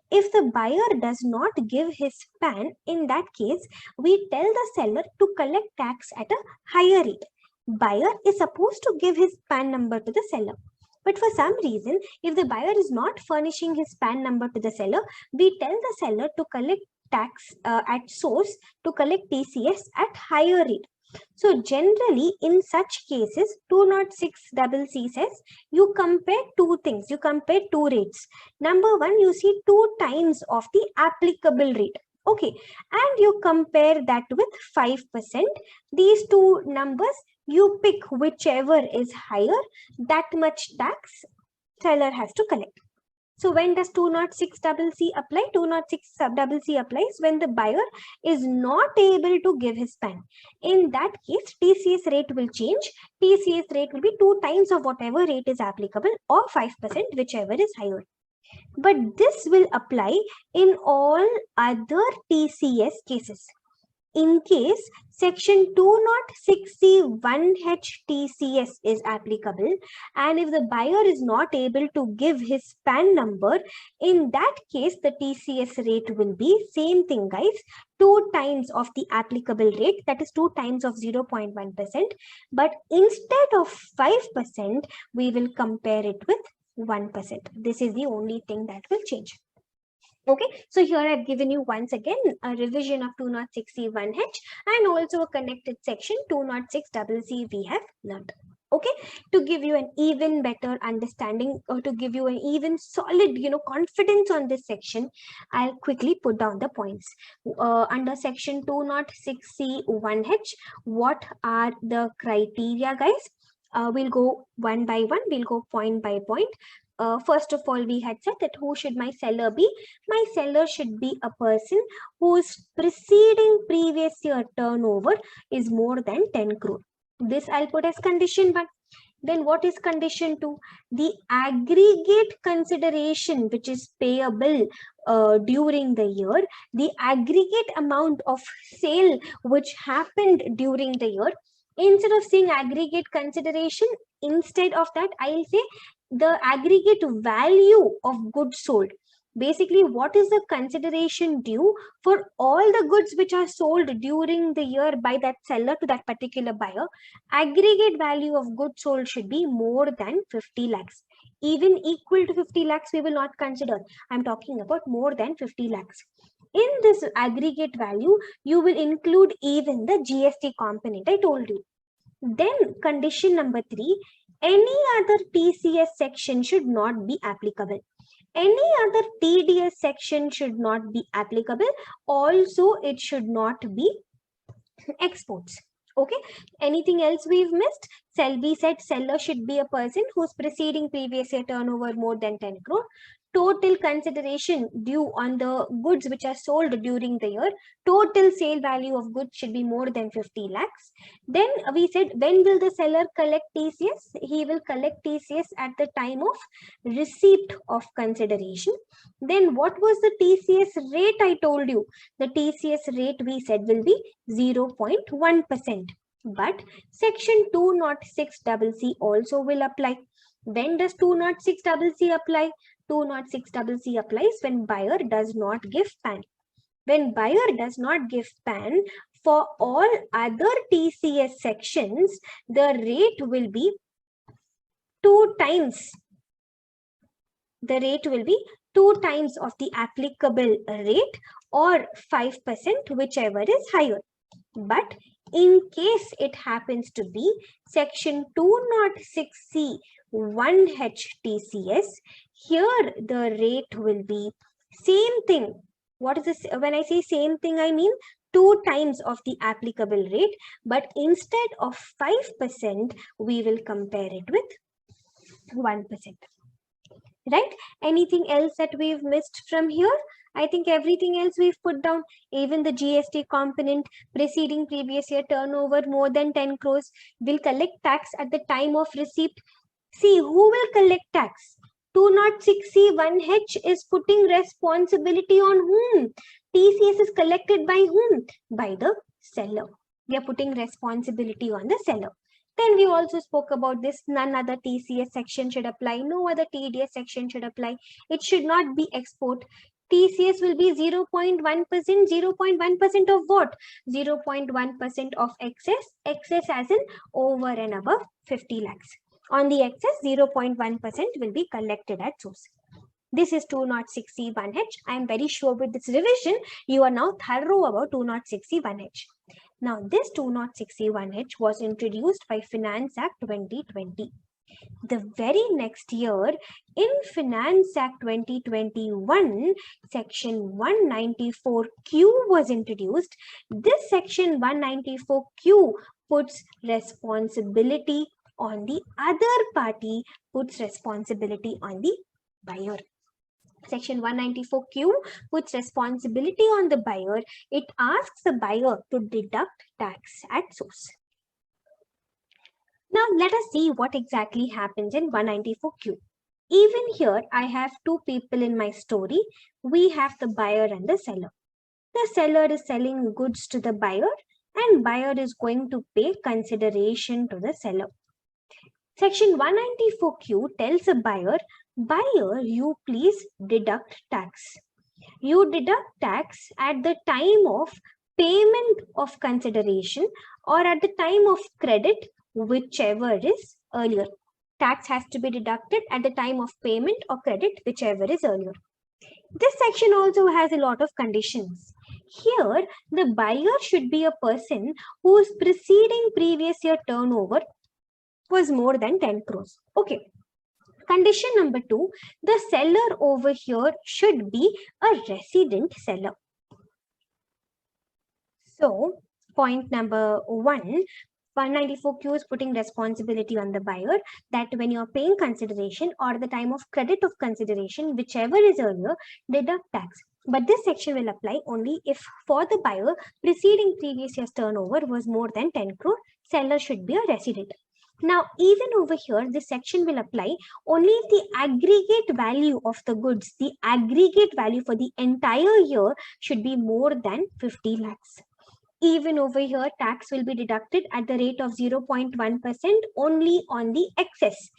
If the buyer does not give his PAN, in that case, we tell the seller to collect tax at a higher rate. Buyer is supposed to give his PAN number to the seller. But for some reason, if the buyer is not furnishing his PAN number to the seller, we tell the seller to collect tax at source, to collect TCS at higher rate. So generally, in such cases, 206CC says you compare two things. You compare two rates. Number one, you see 2 times of the applicable rate. Okay, and you compare that with 5%. These two numbers, you pick whichever is higher, that much tax seller has to collect. So when does 206CC apply? 206CC applies when the buyer is not able to give his PAN. In that case, TCS rate will change. TCS rate will be 2 times of whatever rate is applicable or 5%, whichever is higher. But this will apply in all other TCS cases. In case section 206C1H TCS is applicable, and if the buyer is not able to give his PAN number, in that case the TCS rate will be same thing, guys, 2 times of the applicable rate, that is 2 times of 0.1%, but instead of 5%, we will compare it with 1%. This is the only thing that will change. Okay, so here I've given you once again a revision of 206C1H and also a connected section 206CC we have learned. Okay, to give you an even better understanding or to give you an even solid, confidence on this section, I'll quickly put down the points. Under section 206C1H, what are the criteria, guys? We'll go one by one, we'll go point by point. first of all, we had said that who should my seller be? My seller should be a person whose preceding previous year turnover is more than 10 crore. This I'll put as condition 1. Then what is condition 2? The aggregate consideration which is payable during the year, the aggregate amount of sale which happened during the year. Instead of saying aggregate consideration, instead of that, I'll say the aggregate value of goods sold. Basically, what is the consideration due for all the goods which are sold during the year by that seller to that particular buyer? Aggregate value of goods sold should be more than 50 lakhs. Even equal to 50 lakhs, we will not consider. I'm talking about more than 50 lakhs. In this aggregate value, you will include even the GST component I told you. Then condition number 3, any other TCS section should not be applicable. Any other TDS section should not be applicable. Also, it should not be exports. Okay. Anything else we've missed? We said seller should be a person whose preceding previous year turnover more than 10 crore. Total consideration due on the goods which are sold during the year. Total sale value of goods should be more than 50 lakhs. Then we said, when will the seller collect TCS? He will collect TCS at the time of receipt of consideration. Then what was the TCS rate I told you? The TCS rate we said will be 0.1%. But section 206CC also will apply. When does 206CC apply? 206CC applies when buyer does not give PAN. When buyer does not give PAN, for all other TCS sections, the rate will be 2 times. The rate will be 2 times of the applicable rate or 5%, whichever is higher. But in case it happens to be section 206C 1H TCS, here the rate will be same thing. What is this? When I say same thing, I mean 2 times of the applicable rate, but instead of 5%, we will compare it with 1%. Right? Anything else that we've missed from here? I think everything else we've put down, even the GST component, preceding previous year turnover more than 10 crores, will collect tax at the time of receipt. See, who will collect tax? 206C 1H is putting responsibility on whom? TCS is collected by whom? By the seller. We are putting responsibility on the seller. Then we also spoke about this, none other TCS section should apply, no other TDS section should apply. It should not be export. TCS will be 0.1%. 0.1% of what? 0.1% of excess. Excess as in over and above 50 lakhs. On the excess, 0.1% will be collected at source. This is 206C 1H. I am very sure with this revision, you are now thorough about 206C 1H. Now, this 206C 1H was introduced by Finance Act 2020. The very next year, in Finance Act 2021, Section 194Q was introduced. This Section 194Q puts responsibility on the other party, puts responsibility on the buyer. Section 194Q puts responsibility on the buyer. It asks the buyer to deduct tax at source. Now, let us see what exactly happens in 194Q. Even here, I have 2 people in my story. We have the buyer and the seller. The seller is selling goods to the buyer and buyer is going to pay consideration to the seller. Section 194Q tells a buyer, buyer, you please deduct tax. You deduct tax at the time of payment of consideration or at the time of credit, whichever is earlier. Tax has to be deducted at the time of payment or credit, whichever is earlier. This section also has a lot of conditions. Here, the buyer should be a person whose preceding previous year turnover was more than 10 crores. Okay. Condition number 2, the seller over here should be a resident seller. So, point number 1, 194Q is putting responsibility on the buyer that when you're paying consideration or the time of credit of consideration, whichever is earlier, deduct tax. But this section will apply only if for the buyer preceding previous year's turnover was more than 10 crore, seller should be a resident. Now, even over here, this section will apply only if the aggregate value of the goods, the aggregate value for the entire year should be more than 50 lakhs. Even over here, tax will be deducted at the rate of 0.1% only on the excess.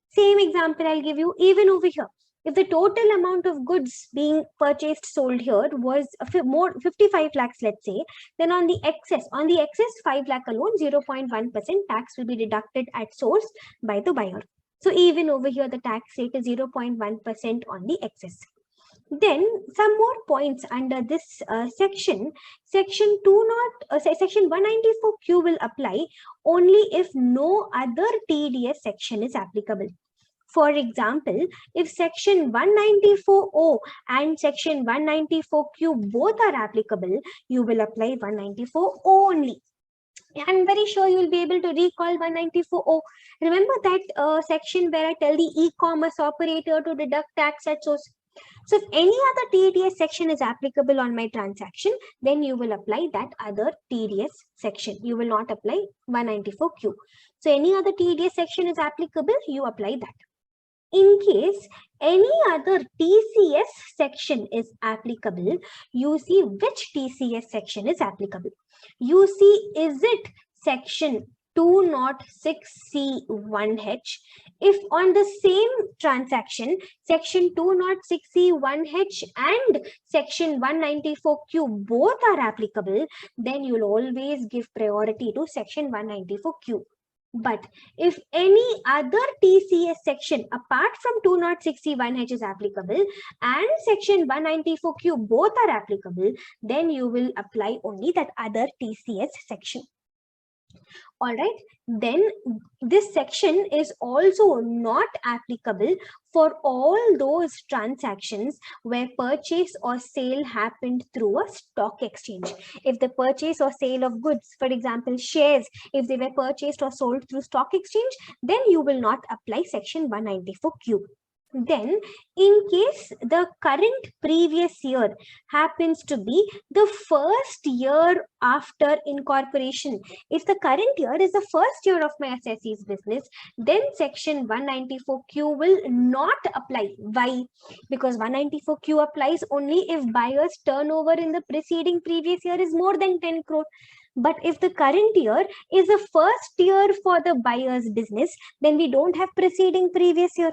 Same example I'll give you. Even over here, if the total amount of goods being purchased, sold here was more 55 lakhs, let's say, then on the excess 5 lakh alone, 0.1% tax will be deducted at source by the buyer. So even over here, the tax rate is 0.1% on the excess. Then some more points under this section. Section 194Q will apply only if no other TDS section is applicable. For example, if section 194O and section 194Q both are applicable, you will apply 194O only. I'm very sure you will be able to recall 194O. Remember that section where I tell the e-commerce operator to deduct tax at source. So if any other TDS section is applicable on my transaction, then you will apply that other TDS section. You will not apply 194Q. So any other TDS section is applicable, you apply that. In case any other TCS section is applicable, you see which TCS section is applicable. You see, is it section 206C1H? If on the same transaction, section 206C1H and section 194Q both are applicable, then you'll always give priority to section 194Q. But if any other TCS section apart from 206C1H is applicable and section 194Q both are applicable, then you will apply only that other TCS section. All right, then this section is also not applicable for all those transactions where purchase or sale happened through a stock exchange. If the purchase or sale of goods, for example, shares, if they were purchased or sold through stock exchange, then you will not apply section 194Q. Then, in case the current previous year happens to be the first year after incorporation, if the current year is the first year of my assessee's business, then section 194Q will not apply. Why? Because 194Q applies only if buyer's turnover in the preceding previous year is more than 10 crore. But if the current year is the first year for the buyer's business, then we don't have preceding previous year.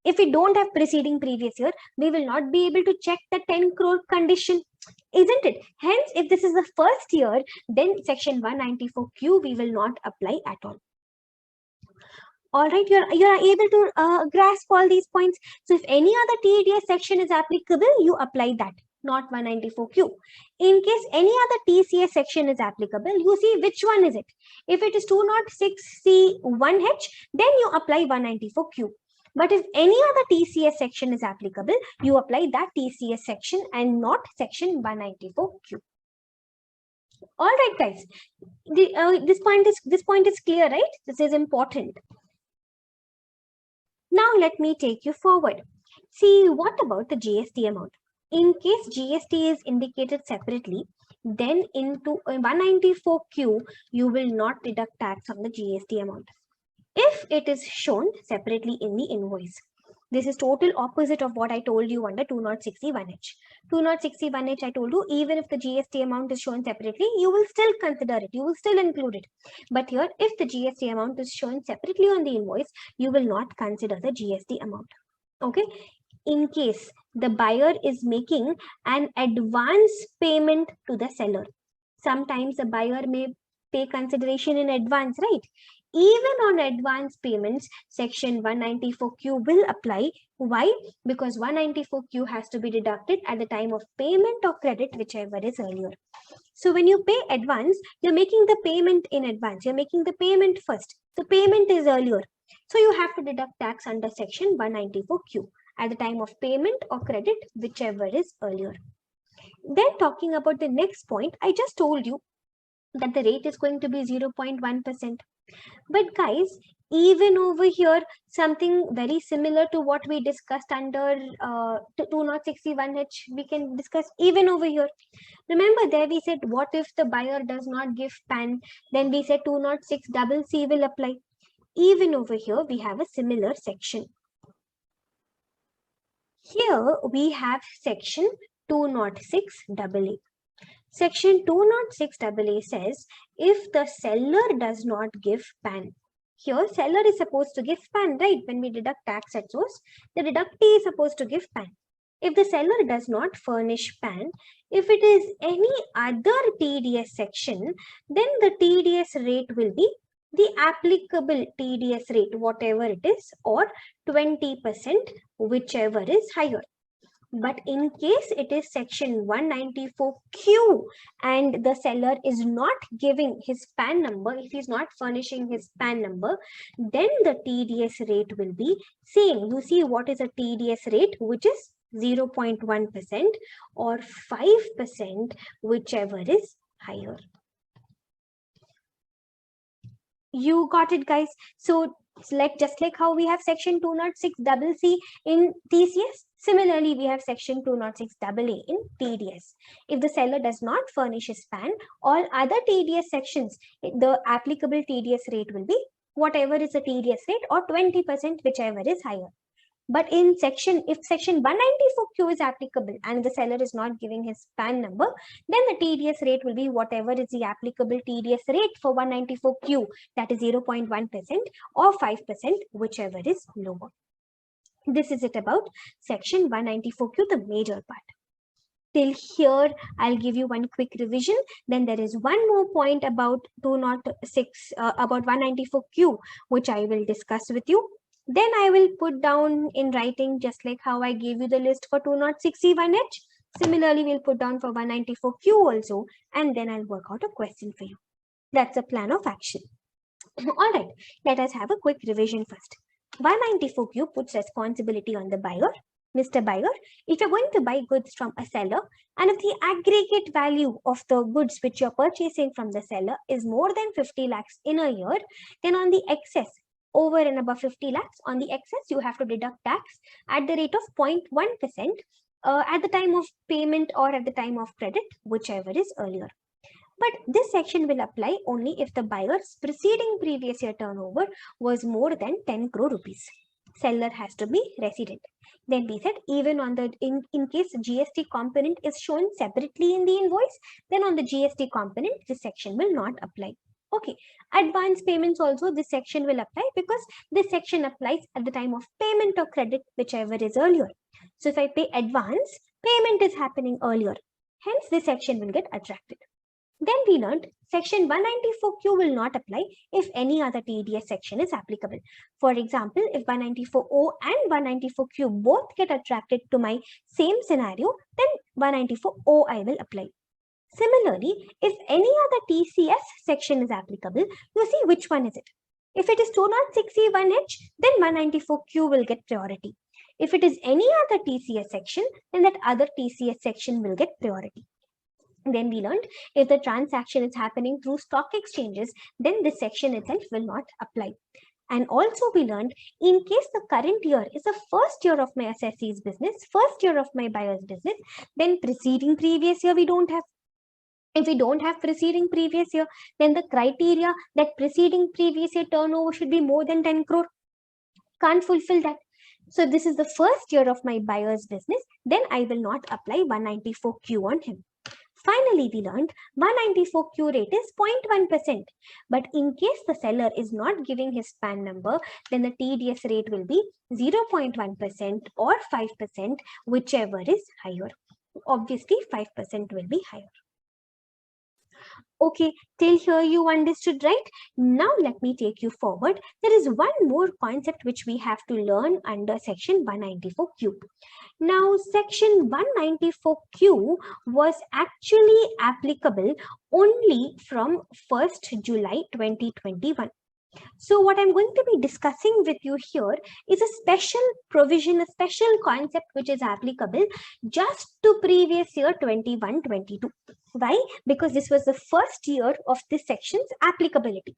If we don't have preceding previous year, we will not be able to check the 10 crore condition, isn't it? Hence, if this is the first year, then section 194Q we will not apply at all. All right, you're able to grasp all these points. So if any other TDS section is applicable, you apply that, not 194Q. In case any other TCS section is applicable, you see which one is it. If it is 206C1H, then you apply 194Q. But if any other TCS section is applicable, you apply that TCS section and not section 194Q. All right, guys. This point is clear, right? This is important. Now let me take you forward. See, what about the GST amount? In case GST is indicated separately, then into 194Q, you will not deduct tax on the GST amount if it is shown separately in the invoice. This is total opposite of what I told you under 206C1H. 206C1H, I told you, even if the GST amount is shown separately, you will still consider it, you will still include it. But here, if the GST amount is shown separately on the invoice, you will not consider the GST amount. Okay. In case the buyer is making an advance payment to the seller, sometimes the buyer may pay consideration in advance, right? Even on advance payments, section 194Q will apply. Why? Because 194Q has to be deducted at the time of payment or credit, whichever is earlier. So when you pay advance, you're making the payment in advance. You're making the payment first. The payment is earlier. So you have to deduct tax under section 194Q at the time of payment or credit, whichever is earlier. Then talking about the next point, I just told you that the rate is going to be 0.1%. But guys, even over here, something very similar to what we discussed under 2061H, we can discuss even over here. Remember there we said, what if the buyer does not give PAN? Then we said 206CC will apply. Even over here, we have a similar section. Here we have section 206AA. Section 206AA says, if the seller does not give PAN. Here, seller is supposed to give PAN, right? When we deduct tax at source, the deductee is supposed to give PAN. If the seller does not furnish PAN, if it is any other TDS section, then the TDS rate will be the applicable TDS rate, whatever it is, or 20%, whichever is higher. But in case it is section 194Q and the seller is not giving his PAN number, if he is not furnishing his PAN number, then the TDS rate will be same. You see what is a TDS rate, which is 0.1% or 5%, whichever is higher. You got it, guys? So just like how we have section 206CC in TCS, similarly we have section 206AA in TDS. If the seller does not furnish his PAN, all other TDS sections, the applicable TDS rate will be whatever is the TDS rate or 20%, whichever is higher. But in section, if section 194Q is applicable and the seller is not giving his PAN number, then the TDS rate will be whatever is the applicable TDS rate for 194Q, that is 0.1% or 5%, whichever is lower. This is it about section 194Q, the major part. Till here, I'll give you one quick revision. Then there is one more point about 206, about 194Q, which I will discuss with you. Then I will put down in writing, just like how I gave you the list for 206C1H. Similarly, we'll put down for 194Q also, and then I'll work out a question for you. That's a plan of action. All right, let us have a quick revision first. 194Q puts responsibility on the buyer. Mr. Buyer, if you're going to buy goods from a seller, and if the aggregate value of the goods which you're purchasing from the seller is more than 50 lakhs in a year, then on the excess, over and above 50 lakhs, on the excess, you have to deduct tax at the rate of 0.1% at the time of payment or at the time of credit, whichever is earlier. But this section will apply only if the buyer's preceding previous year turnover was more than 10 crore rupees. Seller has to be resident. Then we said, even on the in case GST component is shown separately in the invoice, then on the GST component, this section will not apply. Okay, advance payments also this section will apply because this section applies at the time of payment or credit, whichever is earlier. So if I pay advance, payment is happening earlier. Hence, this section will get attracted. Then we learned section 194Q will not apply if any other TDS section is applicable. For example, if 194O and 194Q both get attracted to my same scenario, then 194O I will apply. Similarly, if any other TCS section is applicable, you see which one is it. If it is 206C1H, then 194Q will get priority. If it is any other TCS section, then that other TCS section will get priority. Then we learned if the transaction is happening through stock exchanges, then this section itself will not apply. And also we learned, in case the current year is the first year of my assessee's business, first year of my buyer's business, then preceding previous year we don't have. If we don't have preceding previous year, then the criteria that preceding previous year turnover should be more than 10 crore. Can't fulfill that. So this is the first year of my buyer's business, then I will not apply 194Q on him. Finally, we learned 194Q rate is 0.1%. But in case the seller is not giving his PAN number, then the TDS rate will be 0.1% or 5%, whichever is higher. Obviously, 5% will be higher. Okay, till here you understood, right? Now let me take you forward. There is one more concept which we have to learn under section 194Q. Now, section 194Q was actually applicable only from 1st July 2021. So what I'm going to be discussing with you here is a special provision, a special concept which is applicable just to previous year 21-22. Why? Because this was the first year of this section's applicability.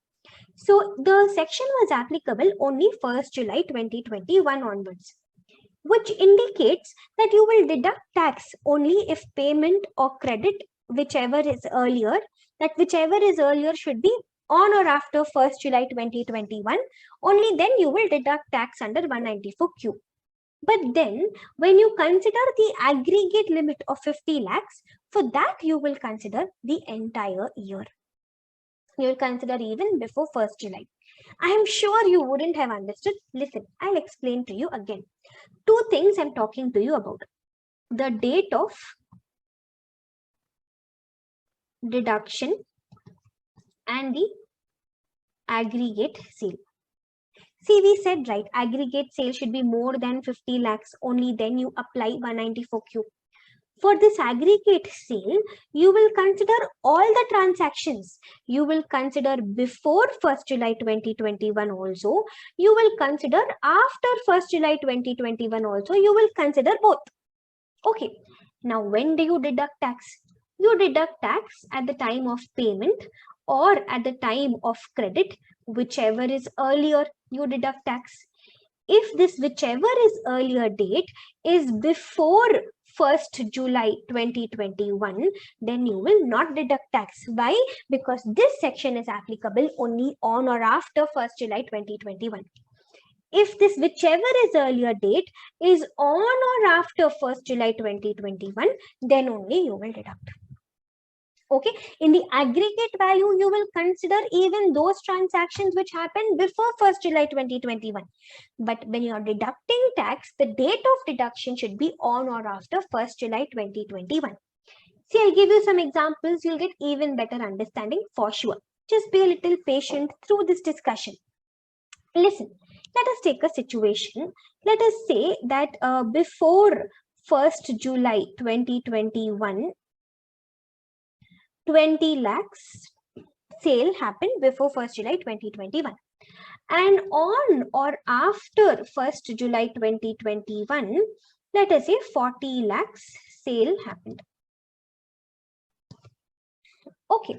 So the section was applicable only 1st July 2021 onwards, which indicates that you will deduct tax only if payment or credit, whichever is earlier, should be on or after 1st July 2021. Only then you will deduct tax under 194Q. But then when you consider the aggregate limit of 50 lakhs, for that you will consider the entire year. You will consider even before 1st July. I am sure you wouldn't have understood. Listen, I'll explain to you again. Two things I'm talking to you about. The date of deduction and the aggregate sale. See, we said, right, aggregate sale should be more than 50 lakhs. Only then you apply 194Q. For this aggregate sale, you will consider all the transactions. You will consider before 1st July 2021 also. You will consider after 1st July 2021 also. You will consider both. Okay. Now, when do you deduct tax? You deduct tax at the time of payment or at the time of credit, whichever is earlier, you deduct tax. If this whichever is earlier date is before 1st July 2021, then you will not deduct tax. Why? Because this section is applicable only on or after 1st July 2021. If this whichever is earlier date is on or after 1st July 2021, then only you will deduct. Okay, in the aggregate value, you will consider even those transactions which happened before 1st July 2021. But when you are deducting tax, the date of deduction should be on or after 1st July 2021. See, I'll give you some examples. You'll get even better understanding for sure. Just be a little patient through this discussion. Listen, let us take a situation. Let us say that before 1st July 2021, 20 lakhs sale happened before 1st July 2021. And on or after 1st July 2021, let us say 40 lakhs sale happened. Okay,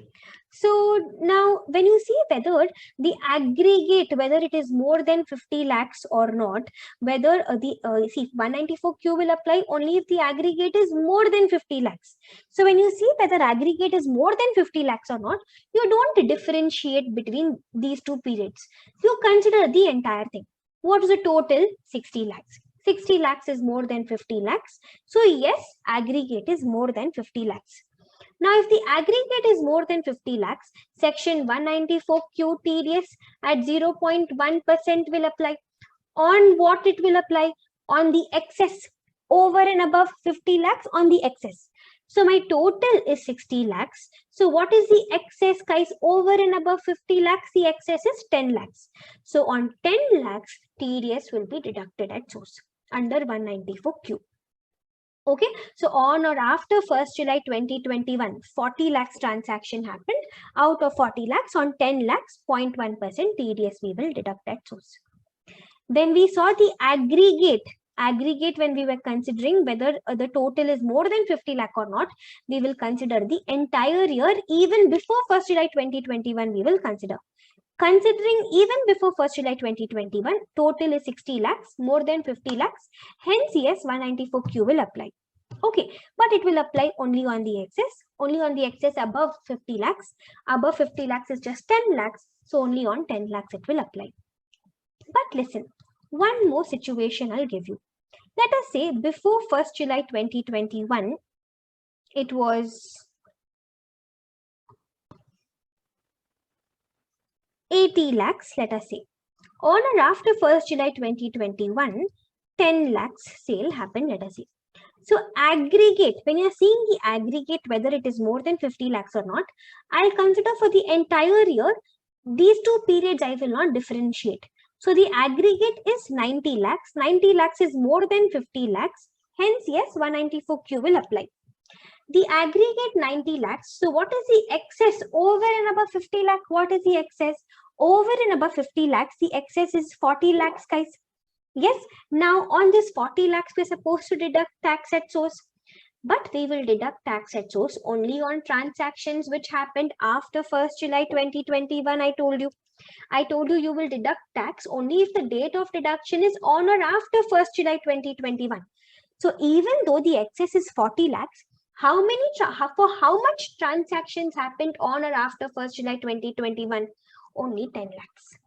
so now when you see whether the aggregate, whether it is more than 50 lakhs or not, whether see 194Q will apply only if the aggregate is more than 50 lakhs. So when you see whether aggregate is more than 50 lakhs or not, you don't differentiate between these two periods. You consider the entire thing. What is the total? 60 lakhs. 60 lakhs is more than 50 lakhs. So yes, aggregate is more than 50 lakhs. Now, if the aggregate is more than 50 lakhs, section 194Q TDS at 0.1% will apply. On what it will apply? On the excess. Over and above 50 lakhs on the excess. So my total is 60 lakhs. So what is the excess, guys? Over and above 50 lakhs, the excess is 10 lakhs. So on 10 lakhs, TDS will be deducted at source under 194Q. Okay, so on or after 1st July 2021, 40 lakhs transaction happened. Out of 40 lakhs, on 10 lakhs, 0.1% TDS we will deduct at source. Then we saw the aggregate when we were considering whether the total is more than 50 lakh or not. We will consider the entire year. Even before 1st July 2021, we will consider. Considering even before 1st July 2021, total is 60 lakhs, more than 50 lakhs. Hence, yes, 194Q will apply. Okay, but it will apply only on the excess, above 50 lakhs. Above 50 lakhs is just 10 lakhs. So only on 10 lakhs it will apply. But listen, one more situation I'll give you. Let us say before 1st July 2021, it was 80 lakhs, let us say. On or after 1st July 2021, 10 lakhs sale happened, let us say. So aggregate, when you're seeing the aggregate, whether it is more than 50 lakhs or not, I'll consider for the entire year, these two periods I will not differentiate. So the aggregate is 90 lakhs. 90 lakhs is more than 50 lakhs. Hence, yes, 194Q will apply. The aggregate 90 lakhs. So what is the excess over and above 50 lakh? What is the excess? Over and above 50 lakhs, the excess is 40 lakhs, guys. Yes, now on this 40 lakhs, we're supposed to deduct tax at source. But we will deduct tax at source only on transactions which happened after 1st July 2021. I told you you will deduct tax only if the date of deduction is on or after 1st July 2021. So even though the excess is 40 lakhs, for how much transactions happened on or after 1st July 2021? Only 10 lakhs.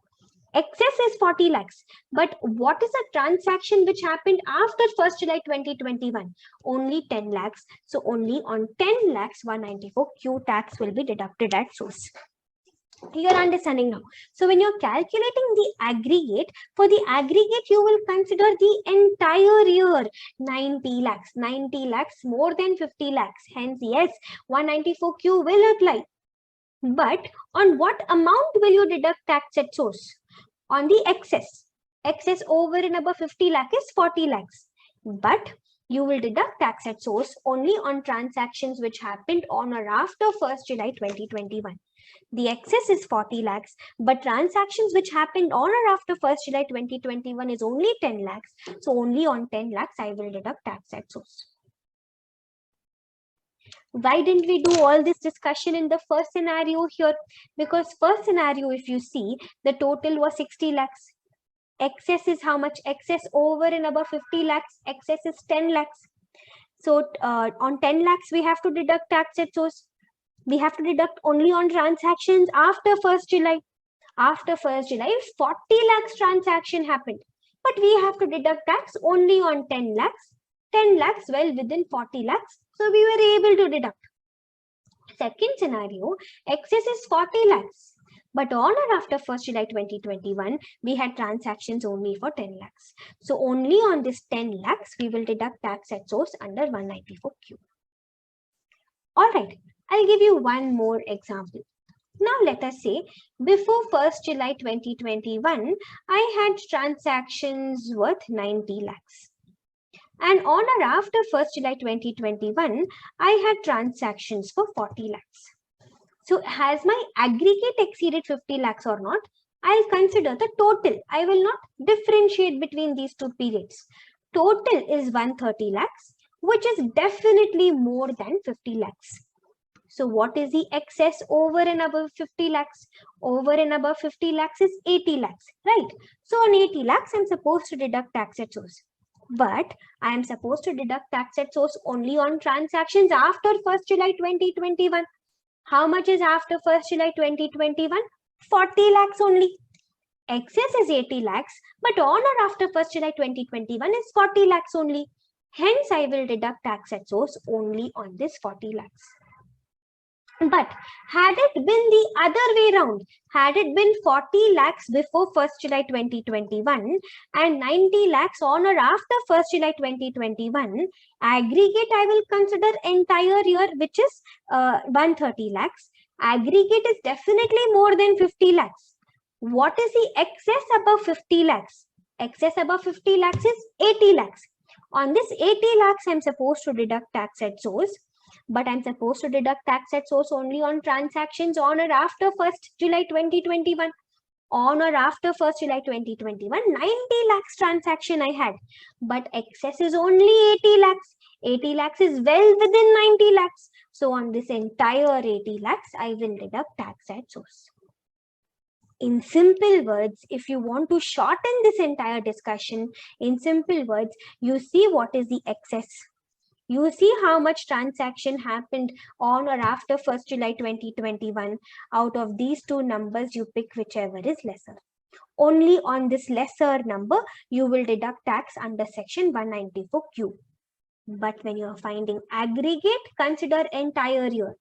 Excess is 40 lakhs. But what is a transaction which happened after 1st July 2021? Only 10 lakhs. So only on 10 lakhs 194Q tax will be deducted at source. You're understanding now. So when you're calculating the aggregate, for the aggregate, you will consider the entire year. 90 lakhs. 90 lakhs more than 50 lakhs. Hence, yes, 194Q will apply. But on what amount will you deduct tax at source? On the excess. Excess over and above 50 lakh is 40 lakhs. But you will deduct tax at source only on transactions which happened on or after 1st July 2021. The excess is 40 lakhs, but transactions which happened on or after 1st July 2021 is only 10 lakhs. So only on 10 lakhs, I will deduct tax at source. Why didn't we do all this discussion in the first scenario here? Because first scenario, if you see, the total was 60 lakhs. Excess is how much? Excess over and above 50 lakhs. Excess is 10 lakhs. So on 10 lakhs, we have to deduct tax at source. We have to deduct only on transactions after 1st July. After 1st July, 40 lakhs transaction happened. But we have to deduct tax only on 10 lakhs. 10 lakhs well within 40 lakhs. So we were able to deduct. Second scenario, excess is 40 lakhs. But on or after 1st July 2021, we had transactions only for 10 lakhs. So only on this 10 lakhs, we will deduct tax at source under 194Q. Alright, I'll give you one more example. Now let us say before 1st July 2021, I had transactions worth 90 lakhs. And on or after 1st July 2021, I had transactions for 40 lakhs. So has my aggregate exceeded 50 lakhs or not? I'll consider the total. I will not differentiate between these two periods. Total is 130 lakhs, which is definitely more than 50 lakhs. So what is the excess over and above 50 lakhs? Over and above 50 lakhs is 80 lakhs, right? So on 80 lakhs, I'm supposed to deduct tax at source. But I am supposed to deduct tax at source only on transactions after 1st July 2021. How much is after 1st July 2021? 40 lakhs only. Excess is 80 lakhs, but on or after 1st July 2021 is 40 lakhs only. Hence, I will deduct tax at source only on this 40 lakhs. But had it been the other way around, had it been 40 lakhs before 1st July 2021 and 90 lakhs on or after 1st July 2021, aggregate I will consider entire year, which is 130 lakhs. Aggregate is definitely more than 50 lakhs. What is the excess above 50 lakhs? Excess above 50 lakhs is 80 lakhs. On this 80 lakhs, I'm supposed to deduct tax at source. But I'm supposed to deduct tax at source only on transactions on or after 1st July 2021. On or after 1st July 2021, 90 lakhs transaction I had. But excess is only 80 lakhs. 80 lakhs is well within 90 lakhs. So on this entire 80 lakhs, I will deduct tax at source. In simple words, if you want to shorten this entire discussion, in simple words, you see what is the excess. You see how much transaction happened on or after 1st July 2021. Out of these two numbers, you pick whichever is lesser. Only on this lesser number, you will deduct tax under section 194Q. But when you are finding aggregate, consider entire year.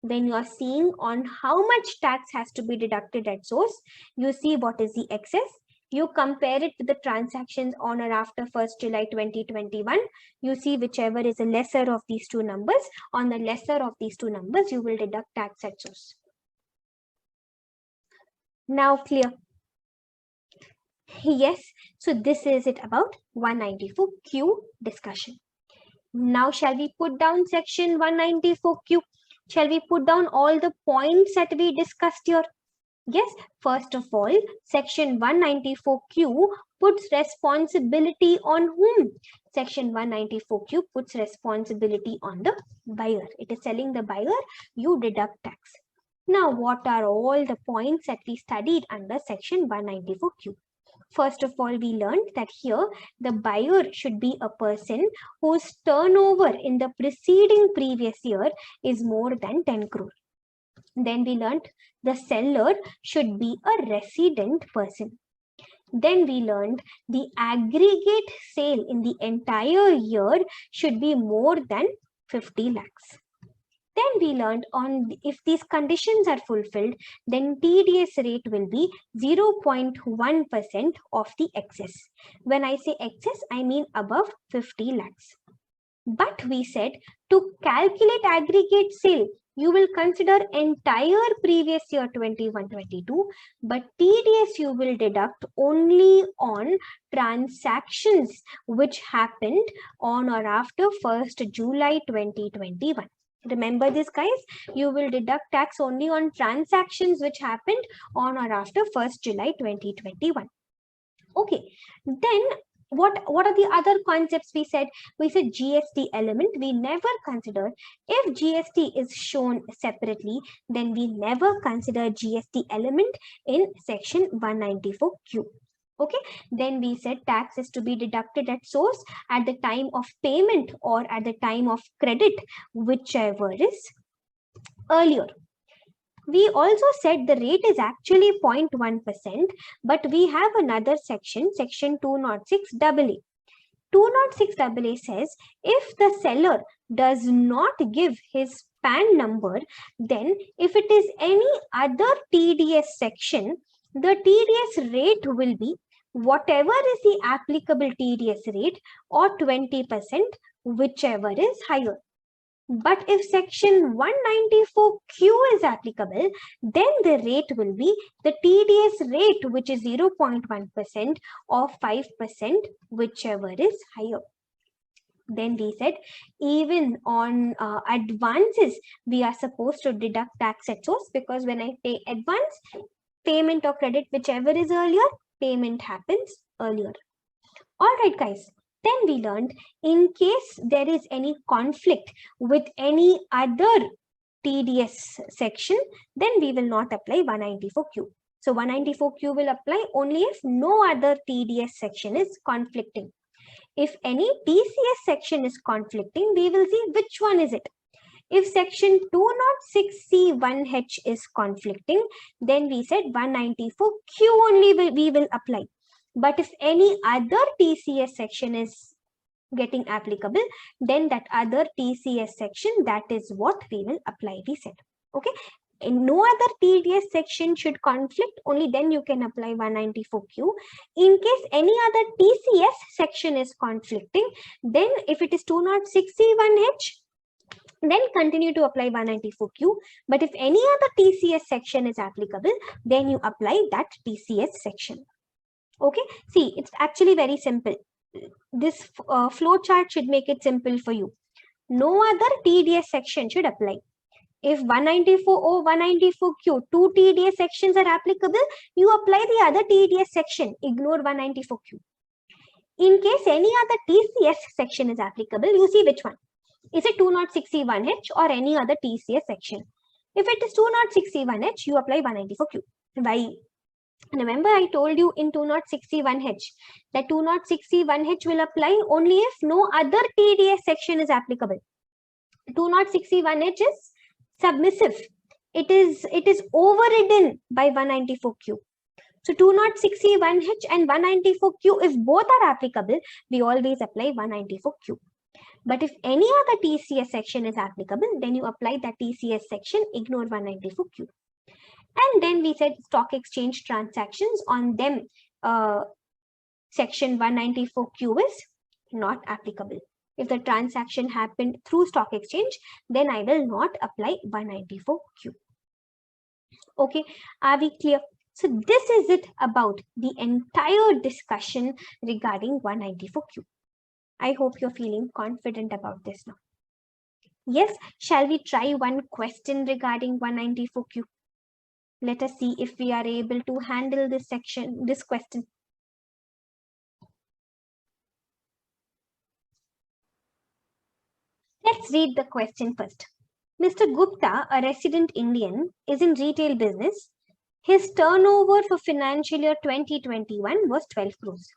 When you are seeing on how much tax has to be deducted at source, you see what is the excess. You compare it with the transactions on or after 1st July 2021. You see whichever is the lesser of these two numbers. On the lesser of these two numbers, you will deduct tax at source. Now clear? Yes. So this is it about 194Q discussion. Now shall we put down section 194Q? Shall we put down all the points that we discussed here? Yes, first of all, section 194Q puts responsibility on whom? Section 194Q puts responsibility on the buyer. It is telling the buyer, you deduct tax. Now, what are all the points that we studied under section 194Q? First of all, we learned that here the buyer should be a person whose turnover in the preceding previous year is more than 10 crore. Then we learned the seller should be a resident person. Then we learned the aggregate sale in the entire year should be more than 50 lakhs. Then we learned on if these conditions are fulfilled, then TDS rate will be 0.1% of the excess. When I say excess, I mean above 50 lakhs. But we said to calculate aggregate sale, you will consider entire previous year 21-22, but TDS you will deduct only on transactions which happened on or after 1st July 2021. Remember this, guys, you will deduct tax only on transactions which happened on or after 1st July 2021. Okay, then what are the other concepts we said? We said GST element. We never consider, if GST is shown separately, then we never consider GST element in section 194Q. Okay, then we said tax is to be deducted at source at the time of payment or at the time of credit, whichever is earlier. We also said the rate is actually 0.1%, but we have another section, section 206AA. 206AA says if the seller does not give his PAN number, then if it is any other TDS section, the TDS rate will be whatever is the applicable TDS rate or 20%, whichever is higher. But if section 194Q is applicable, then the rate will be the TDS rate, which is 0.1% or 5%, whichever is higher. Then we said even on advances, we are supposed to deduct tax at source, because when I pay advance, payment or credit, whichever is earlier, payment happens earlier. All right, guys. Then we learned in case there is any conflict with any other TDS section, then we will not apply 194Q. So 194Q will apply only if no other TDS section is conflicting. If any TCS section is conflicting, we will see which one is it. If section 206C1H is conflicting, then we said 194Q only we will apply. But if any other TCS section is getting applicable, then that other TCS section, that is what we will apply, we said. Okay. And no other TDS section should conflict, only then you can apply 194Q. In case any other TCS section is conflicting, then if it is 206C1H, then continue to apply 194Q. But if any other TCS section is applicable, then you apply that TCS section. Okay, see, it's actually very simple. This flow chart should make it simple for you. No other TDS section should apply. If 194 or 194Q, two TDS sections are applicable, you apply the other TDS section, ignore 194Q. In case any other TCS section is applicable, you see which one. Is it 206C1H or any other TCS section? If it is 206C1H, you apply 194Q. Why? Remember, I told you in 206C1H that 206C1H will apply only if no other TDS section is applicable. 206C1H is submissive. It is overridden by 194Q. So 206C1H and 194Q, if both are applicable, we always apply 194Q. But if any other TCS section is applicable, then you apply that TCS section, ignore 194Q. And then we said stock exchange transactions, on them section 194Q is not applicable. If the transaction happened through stock exchange, then I will not apply 194Q. Okay, are we clear? So this is it about the entire discussion regarding 194Q. I hope you're feeling confident about this now. Yes, shall we try one question regarding 194Q? Let us see if we are able to handle this question. Let's read the question first. Mr. Gupta, a resident Indian, is in retail business. His turnover for financial year 2021 was 12 crores.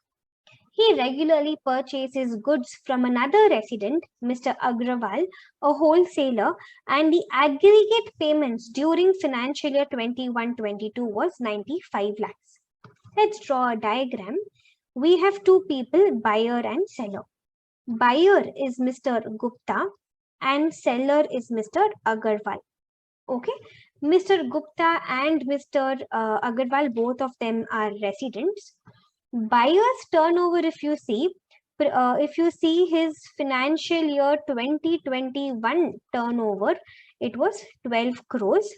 He regularly purchases goods from another resident, Mr. Agrawal, a wholesaler, and the aggregate payments during financial year 21-22 was 95 lakhs. Let's draw a diagram. We have two people, buyer and seller. Buyer is Mr. Gupta and seller is Mr. Agarwal. Okay, Mr. Gupta and Mr. Agarwal, both of them are residents. Buyer's turnover, if you see his financial year 2021 turnover, it was 12 crores.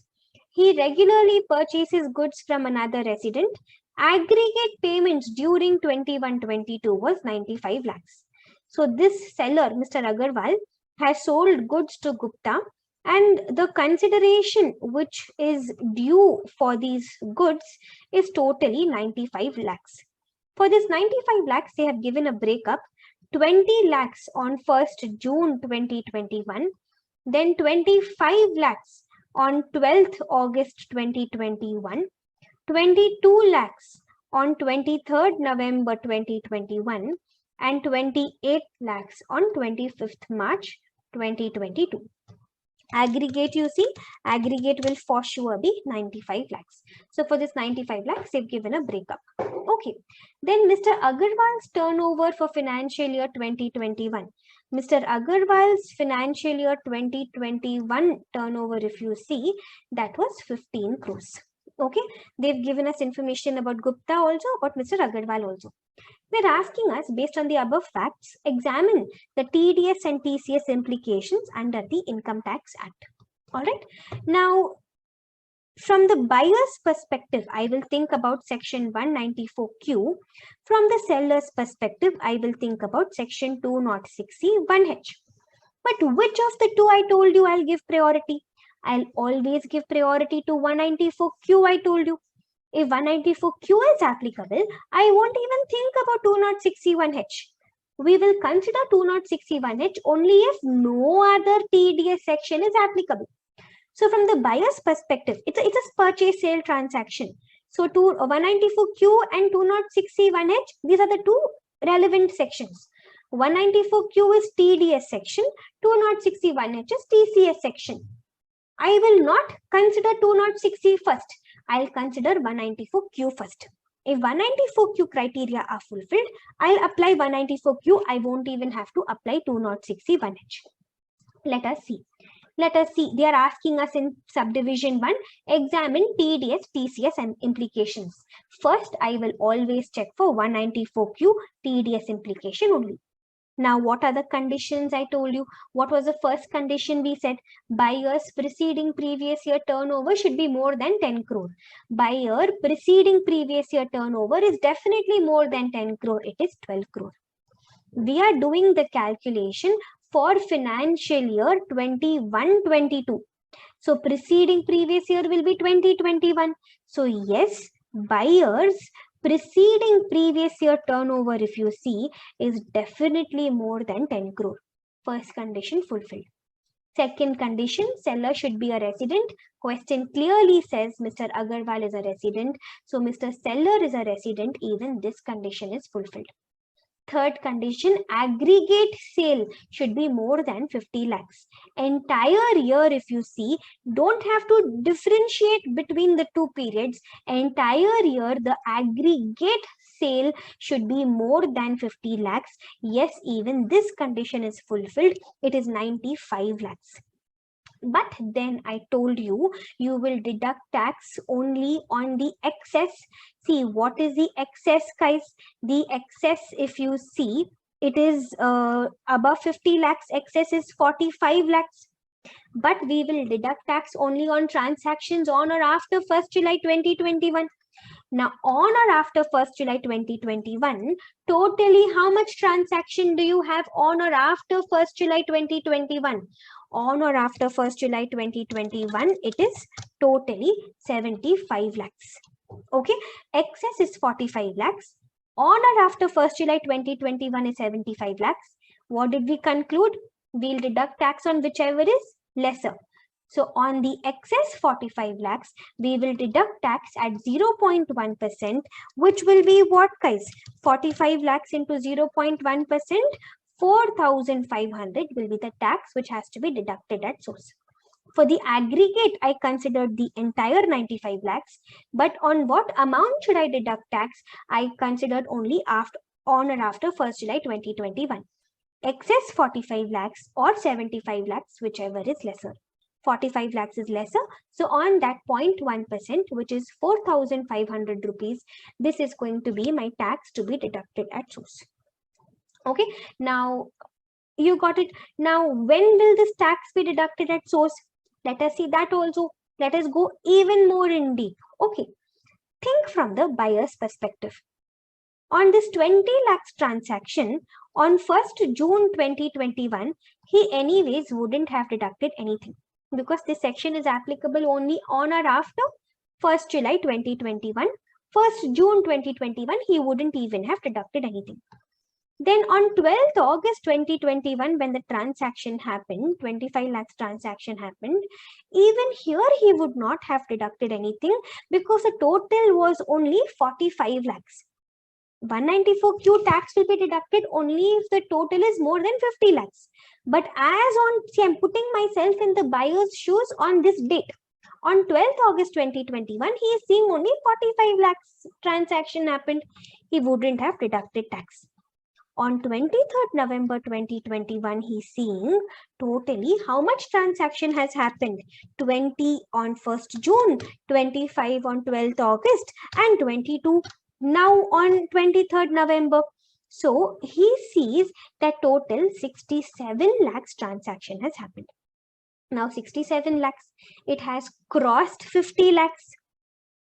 He regularly purchases goods from another resident. Aggregate payments during 21-22 was 95 lakhs. So this seller, Mr. Agarwal, has sold goods to Gupta, and the consideration which is due for these goods is totally 95 lakhs. For this 95 lakhs, they have given a breakup: 20 lakhs on 1st June 2021, then 25 lakhs on 12th August 2021, 22 lakhs on 23rd November 2021, and 28 lakhs on 25th March 2022. Aggregate, you see, aggregate will for sure be 95 lakhs. So for this 95 lakhs, they've given a breakup. Okay. Then Mr. Agarwal's turnover for financial year 2021. Mr. Agarwal's financial year 2021 turnover, if you see, that was 15 crores. Okay. They've given us information about Gupta also, about Mr. Agarwal also. They're asking us, based on the above facts, examine the TDS and TCS implications under the Income Tax Act. All right. Now, from the buyer's perspective, I will think about Section 194Q. From the seller's perspective, I will think about Section 206C 1H. But which of the two I told you I'll give priority? I'll always give priority to 194Q, I told you. If 194Q is applicable, I won't even think about 206C1H. We will consider 206C1H only if no other TDS section is applicable. So from the buyer's perspective, it's a purchase sale transaction. So 194Q and 206C1H, these are the two relevant sections. 194Q is TDS section, 206C1H is TCS section. I will not consider 206C first. I'll consider 194Q first. If 194Q criteria are fulfilled, I'll apply 194Q. I won't even have to apply 206C1H. Let us see. They are asking us in subdivision 1, examine TDS, TCS and implications. First, I will always check for 194Q TDS implication only. Now, what are the conditions I told you? What was the first condition we said? Buyer's preceding previous year turnover should be more than 10 crore. Buyer preceding previous year turnover is definitely more than 10 crore. It is 12 crore. We are doing the calculation for financial year 21-22. So preceding previous year will be 2021. So yes, buyers preceding previous year turnover, if you see, is definitely more than 10 crore. First condition fulfilled. Second condition, seller should be a resident. Question clearly says Mr. Agarwal is a resident. So Mr. Seller is a resident. Even this condition is fulfilled. Third condition, aggregate sale should be more than 50 lakhs. Entire year, if you see, don't have to differentiate between the two periods. Entire year, the aggregate sale should be more than 50 lakhs. Yes, even this condition is fulfilled. It is 95 lakhs. But then I told you, you will deduct tax only on the excess. See, what is the excess, guys? The excess, if you see, it is above 50 lakhs. Excess is 45 lakhs. But we will deduct tax only on transactions on or after 1st July 2021. Now, on or after 1st July 2021, totally how much transaction do you have on or after 1st July 2021? On or after 1st July 2021, it is totally 75 lakhs. Okay, excess is 45 lakhs. On or after 1st July 2021 is 75 lakhs. What did we conclude? We'll deduct tax on whichever is lesser. So on the excess 45 lakhs, we will deduct tax at 0.1%, which will be what, guys? 45 lakhs into 0.1%, 4,500 will be the tax which has to be deducted at source. For the aggregate, I considered the entire 95 lakhs, but on what amount should I deduct tax? I considered only on or after 1st July 2021. Excess 45 lakhs or 75 lakhs, whichever is lesser. 45 lakhs is lesser. So on that 0.1%, which is 4,500 rupees, this is going to be my tax to be deducted at source. Okay, now you got it. Now, when will this tax be deducted at source? Let us see that also. Let us go even more in deep. Okay, think from the buyer's perspective. On this 20 lakhs transaction, on 1st June 2021, he anyways wouldn't have deducted anything, because this section is applicable only on or after 1st July 2021. 1st June 2021, he wouldn't even have deducted anything. Then on 12th August 2021, when the transaction happened, 25 lakhs transaction happened, even here he would not have deducted anything, because the total was only 45 lakhs. 194Q tax will be deducted only if the total is more than 50 lakhs. But as on, see, I'm putting myself in the buyer's shoes on this date. On 12th August 2021, he is seeing only 45 lakhs transaction happened. He wouldn't have deducted tax. On 23rd November 2021, he's seeing totally how much transaction has happened. 20 on 1st June, 25 on 12th August, and 22 now on 23rd November. So he sees that total 67 lakhs transaction has happened. Now 67 lakhs, it has crossed 50 lakhs,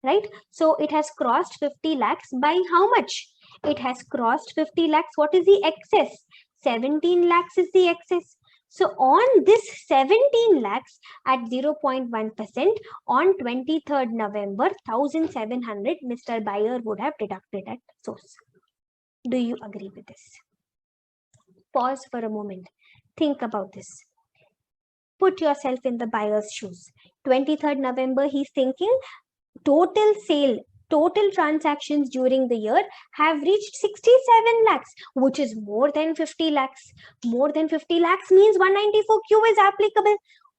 right? So it has crossed 50 lakhs by how much? It has crossed 50 lakhs. What is the excess? 17 lakhs is the excess. So on this 17 lakhs at 0.1%, on 23rd November, 1,700 Mr. Buyer would have deducted at source. Do you agree with this? Pause for a moment. Think about this. Put yourself in the buyer's shoes. 23rd November, he's thinking total sale, total transactions during the year have reached 67 lakhs, which is more than 50 lakhs. More than 50 lakhs means 194Q is applicable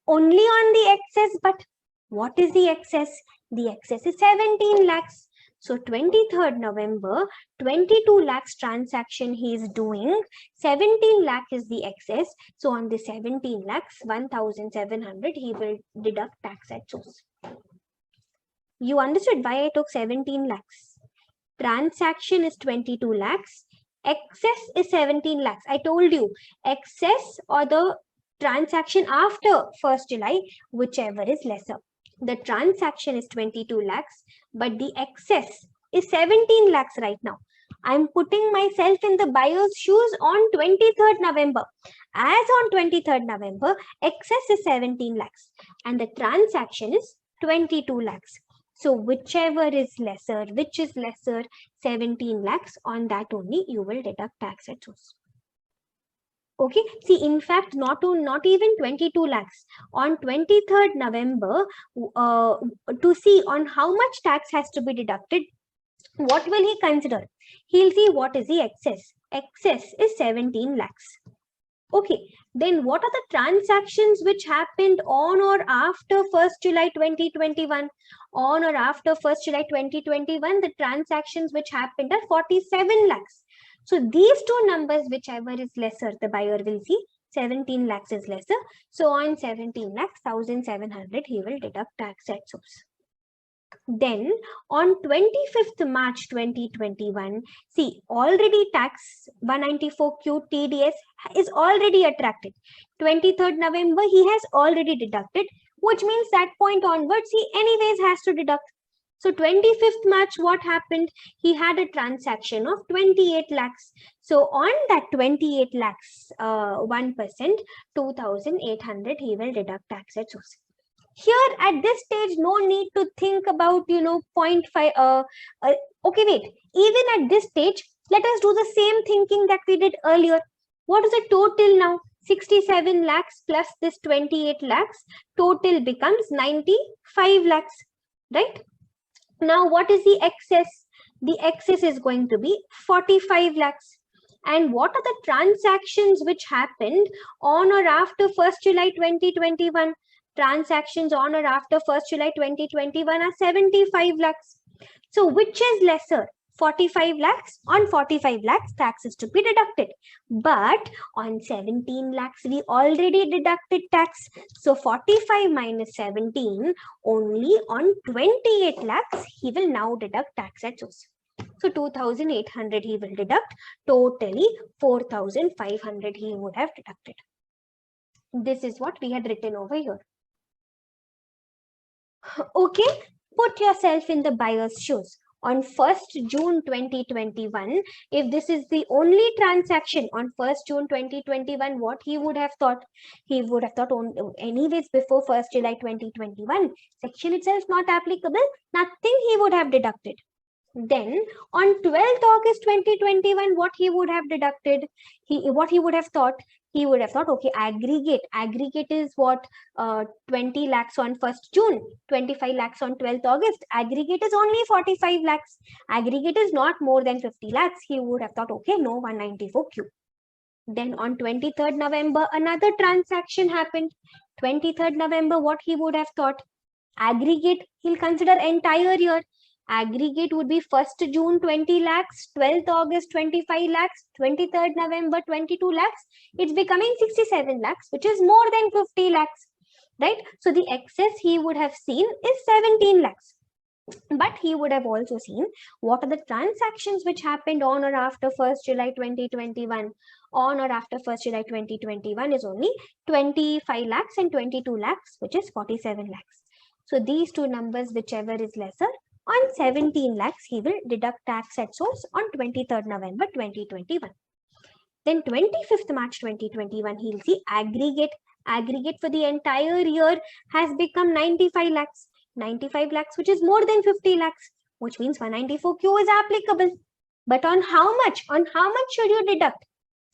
only on the excess. But what is the excess? The excess is 17 lakhs. So 23rd November, 22 lakhs transaction he is doing, 17 lakh is the excess. So on the 17 lakhs, 1,700 he will deduct tax at source. You understood why I took 17 lakhs. Transaction is 22 lakhs. Excess is 17 lakhs. I told you, excess or the transaction after 1st July, whichever is lesser. The transaction is 22 lakhs, but the excess is 17 lakhs right now. I'm putting myself in the buyer's shoes on 23rd November. As on 23rd November, excess is 17 lakhs and the transaction is 22 lakhs. So whichever is lesser, which is lesser, 17 lakhs, on that only you will deduct tax at source. Okay, see, in fact, not even 22 lakhs. On 23rd November, to see on how much tax has to be deducted, what will he consider? He'll see what is the excess. Excess is 17 lakhs. Okay, then what are the transactions which happened on or after 1st July 2021? On or after 1st July 2021, the transactions which happened are 47 lakhs. So these two numbers, whichever is lesser, the buyer will see 17 lakhs is lesser. So on 17 lakhs, 1,700, he will deduct tax at source. Then on 25th March 2021, see, already tax 194Q TDS is already attracted. 23rd November, he has already deducted, which means that point onwards, he anyways has to deduct. So 25th March, what happened? He had a transaction of 28 lakhs. So on that 28 lakhs, 1%, 2,800, he will deduct tax at source. Here at this stage, no need to think about, 0.5. Okay, wait. Even at this stage, let us do the same thinking that we did earlier. What is the total now? 67 lakhs plus this 28 lakhs. Total becomes 95 lakhs, right? Now, what is the excess? The excess is going to be 45 lakhs. And what are the transactions which happened on or after 1st July 2021? Transactions on or after 1st July 2021 are 75 lakhs. So which is lesser? 45 lakhs. On 45 lakhs, tax is to be deducted. But on 17 lakhs, we already deducted tax. So 45 minus 17, only on 28 lakhs, he will now deduct tax at source. So 2,800 he will deduct. Totally 4,500 he would have deducted. This is what we had written over here. Okay, put yourself in the buyer's shoes. On 1st June 2021, if this is the only transaction on 1st June 2021, what he would have thought? He would have thought, anyways, before 1st July 2021, section itself not applicable, nothing he would have deducted. Then on 12th August 2021, what he would have deducted? What he would have thought? He would have thought, okay, aggregate is what? 20 lakhs on 1st June, 25 lakhs on 12th August. Aggregate is only 45 lakhs. Aggregate is not more than 50 lakhs. He would have thought, okay, no 194Q. Then on 23rd November, another transaction happened. 23rd November, what he would have thought? Aggregate, he'll consider entire year. Aggregate would be 1st June 20 lakhs, 12th August 25 lakhs, 23rd November 22 lakhs. It's becoming 67 lakhs, which is more than 50 lakhs, right? So the excess he would have seen is 17 lakhs. But he would have also seen what are the transactions which happened on or after 1st July 2021. On or after 1st July 2021 is only 25 lakhs and 22 lakhs, which is 47 lakhs. So these two numbers, whichever is lesser, on 17 lakhs, he will deduct tax at source on 23rd November 2021. Then 25th March 2021, he'll see aggregate. Aggregate for the entire year has become 95 lakhs. 95 lakhs, which is more than 50 lakhs, which means 194Q is applicable. But on how much? On how much should you deduct?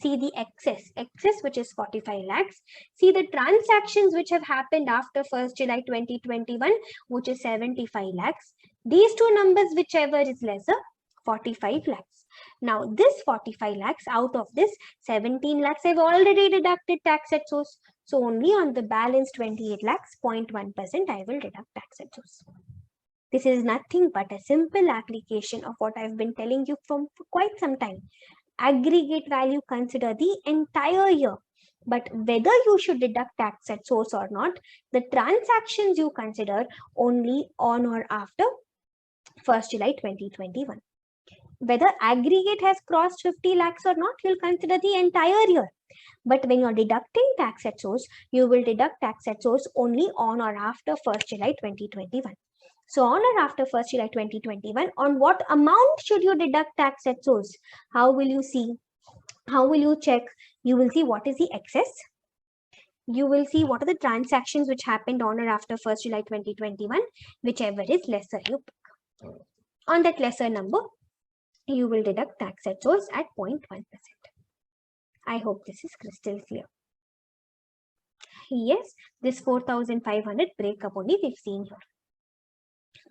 See the excess, which is 45 lakhs. See the transactions which have happened after 1st July 2021, which is 75 lakhs. These two numbers, whichever is lesser, 45 lakhs. Now this 45 lakhs, out of this 17 lakhs, I've already deducted tax at source. So only on the balance 28 lakhs, 0.1%, I will deduct tax at source. This is nothing but a simple application of what I've been telling you for quite some time. Aggregate value, consider the entire year. But whether you should deduct tax at source or not, the transactions you consider only on or after 1st July 2021. Whether aggregate has crossed 50 lakhs or not, you'll consider the entire year. But when you're deducting tax at source, you will deduct tax at source only on or after 1st July 2021. So on or after 1st July 2021, on what amount should you deduct tax at source? How will you see? How will you check? You will see what is the excess. You will see what are the transactions which happened on or after 1st July 2021, whichever is lesser you pick. On that lesser number, you will deduct tax at source at 0.1%. I hope this is crystal clear. Yes, this 4,500 breakup only we've seen here.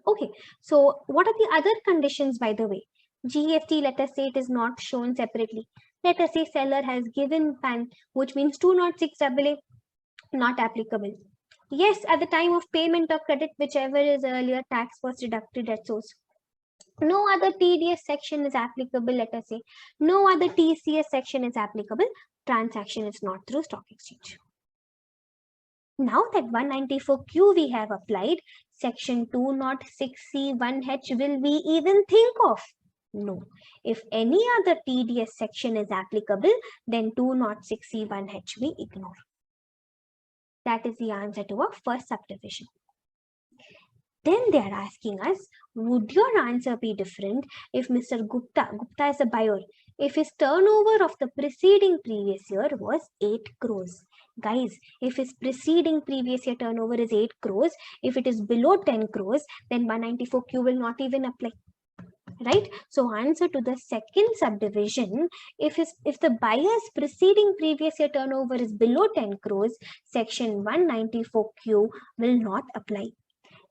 Okay, so what are the other conditions, by the way? GST, let us say it is not shown separately. Let us say seller has given PAN, which means 206 AA, not applicable. Yes, at the time of payment or credit, whichever is earlier, tax was deducted at source. No other TDS section is applicable, let us say. No other TCS section is applicable. Transaction is not through stock exchange. Now that 194Q we have applied, section 206C1H will we even think of? No. If any other TDS section is applicable, then 206C1H we ignore. That is the answer to our first subdivision. Then they are asking us, would your answer be different if Mr. Gupta is a buyer, if his turnover of the preceding previous year was 8 crores? Guys, if his preceding previous year turnover is 8 crores, if it is below 10 crores, then 194Q will not even apply. Right? So answer to the second subdivision, if the buyer's preceding previous year turnover is below 10 crores, section 194Q will not apply.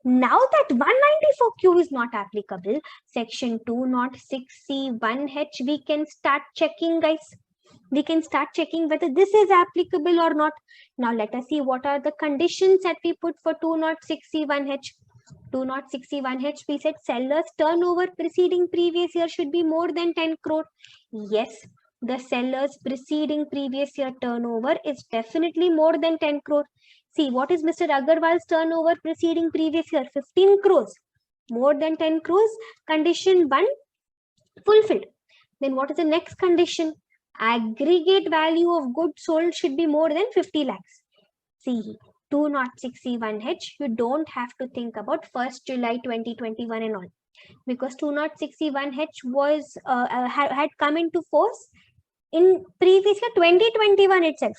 Now that 194Q is not applicable, section 206C1H, we can start checking, guys. We can start checking whether this is applicable or not. Now let us see what are the conditions that we put for 206C1H. 206C1H, we said seller's turnover preceding previous year should be more than 10 crore. Yes, the seller's preceding previous year turnover is definitely more than 10 crore. See, what is Mr. Agrawal's turnover preceding previous year? 15 crores. More than 10 crores. Condition 1 fulfilled. Then what is the next condition? Aggregate value of goods sold should be more than 50 lakhs. See, 206C1H, you don't have to think about 1st July 2021 and all, because 206C1H was had come into force in previous year 2021 itself.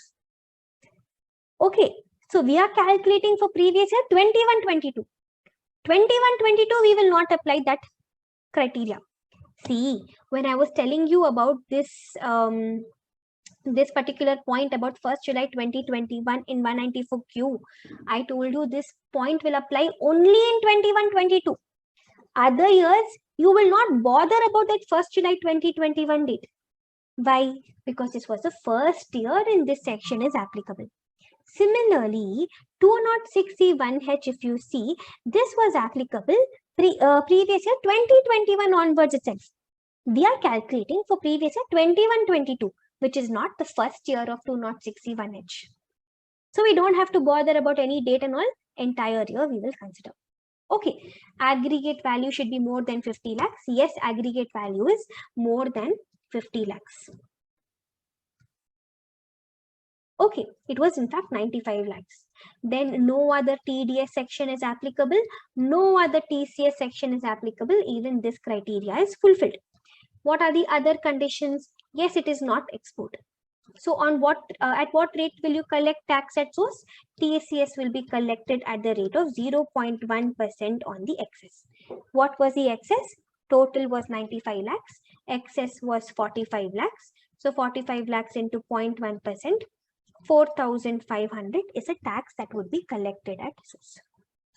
Okay, so we are calculating for previous year 21-22. 21-22, we will not apply that criteria. See, when I was telling you about this this particular point about 1st July 2021 in 194Q, I told you this point will apply only in 21-22. Other years, you will not bother about that 1st July 2021 date. Why? Because this was the first year in this section is applicable. Similarly, 206C1H, if you see, this was applicable previous year 2021 onwards itself. We are calculating for previous year 21-22, which is not the first year of 206C1H. So we don't have to bother about any date and all. Entire year we will consider. Okay, aggregate value should be more than 50 lakhs. Yes, aggregate value is more than 50 lakhs. Okay, it was in fact 95 lakhs. Then no other TDS section is applicable. No other TCS section is applicable. Even this criteria is fulfilled. What are the other conditions? Yes, it is not export. So on what at what rate will you collect tax at source? TCS will be collected at the rate of 0.1% on the excess. What was the excess? Total was 95 lakhs. Excess was 45 lakhs. So 45 lakhs into 0.1%, 4,500 is a tax that would be collected at source.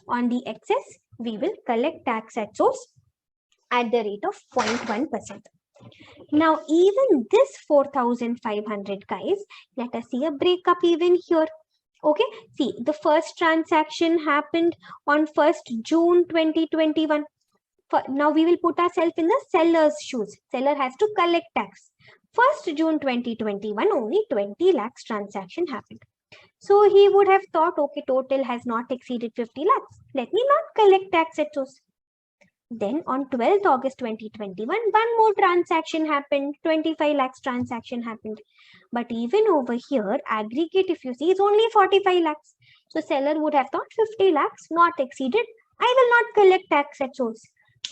On the excess, we will collect tax at source at the rate of 0.1%. Now, even this 4,500, guys, let us see a breakup even here. Okay, see, the first transaction happened on 1st June 2021. Now, we will put ourselves in the seller's shoes. Seller has to collect tax. 1st June 2021, only 20 lakhs transaction happened. So, he would have thought, okay, total has not exceeded 50 lakhs. Let me not collect tax at source. Then on 12th August 2021, one more transaction happened, 25 lakhs transaction happened. But even over here, aggregate, if you see, is only 45 lakhs. So seller would have thought 50 lakhs not exceeded. I will not collect tax at source.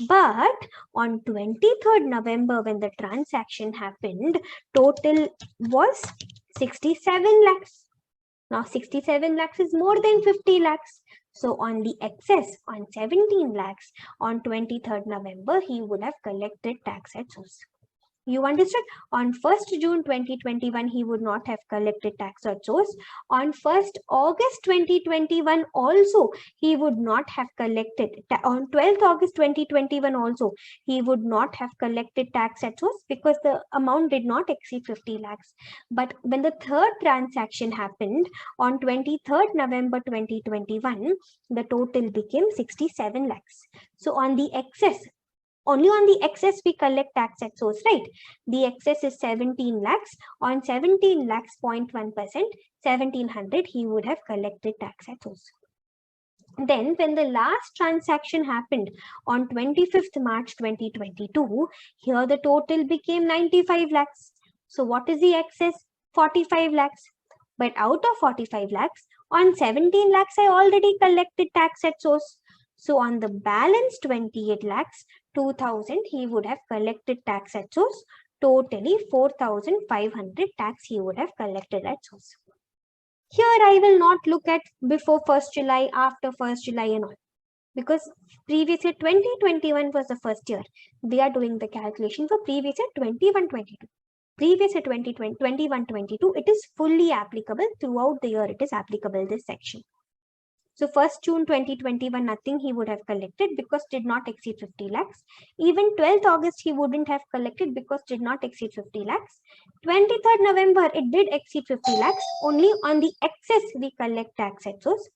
But on 23rd November, when the transaction happened, total was 67 lakhs. Now 67 lakhs is more than 50 lakhs. So on the excess on 17 lakhs on 23rd November, he would have collected tax at source. You understood? On 1st June 2021, he would not have collected tax at source. On 1st August 2021 also, he would not have collected. On 12th August 2021 also, he would not have collected tax at source because the amount did not exceed 50 lakhs. But when the third transaction happened on 23rd November 2021, the total became 67 lakhs. So on the excess, only on the excess we collect tax at source, right? The excess is 17 lakhs. On 17 lakhs, 0.1%, 1700, he would have collected tax at source. Then when the last transaction happened on 25th March 2022, here the total became 95 lakhs. So what is the excess? 45 lakhs. But out of 45 lakhs, on 17 lakhs, I already collected tax at source. So on the balance 28 lakhs, 2,000 he would have collected tax at source. Totally 4,500 tax he would have collected at source. Here I will not look at before 1st July, after 1st July and all, because previous year 2021 was the first year. We are doing the calculation for previous year 21-22. Previous year 2020, 21-22, it is fully applicable throughout the year. It is applicable, this section. So 1st June 2021, nothing he would have collected because did not exceed 50 lakhs. Even 12th August, he wouldn't have collected because did not exceed 50 lakhs. 23rd November, it did exceed 50 lakhs. Only on the excess, we collect tax at source.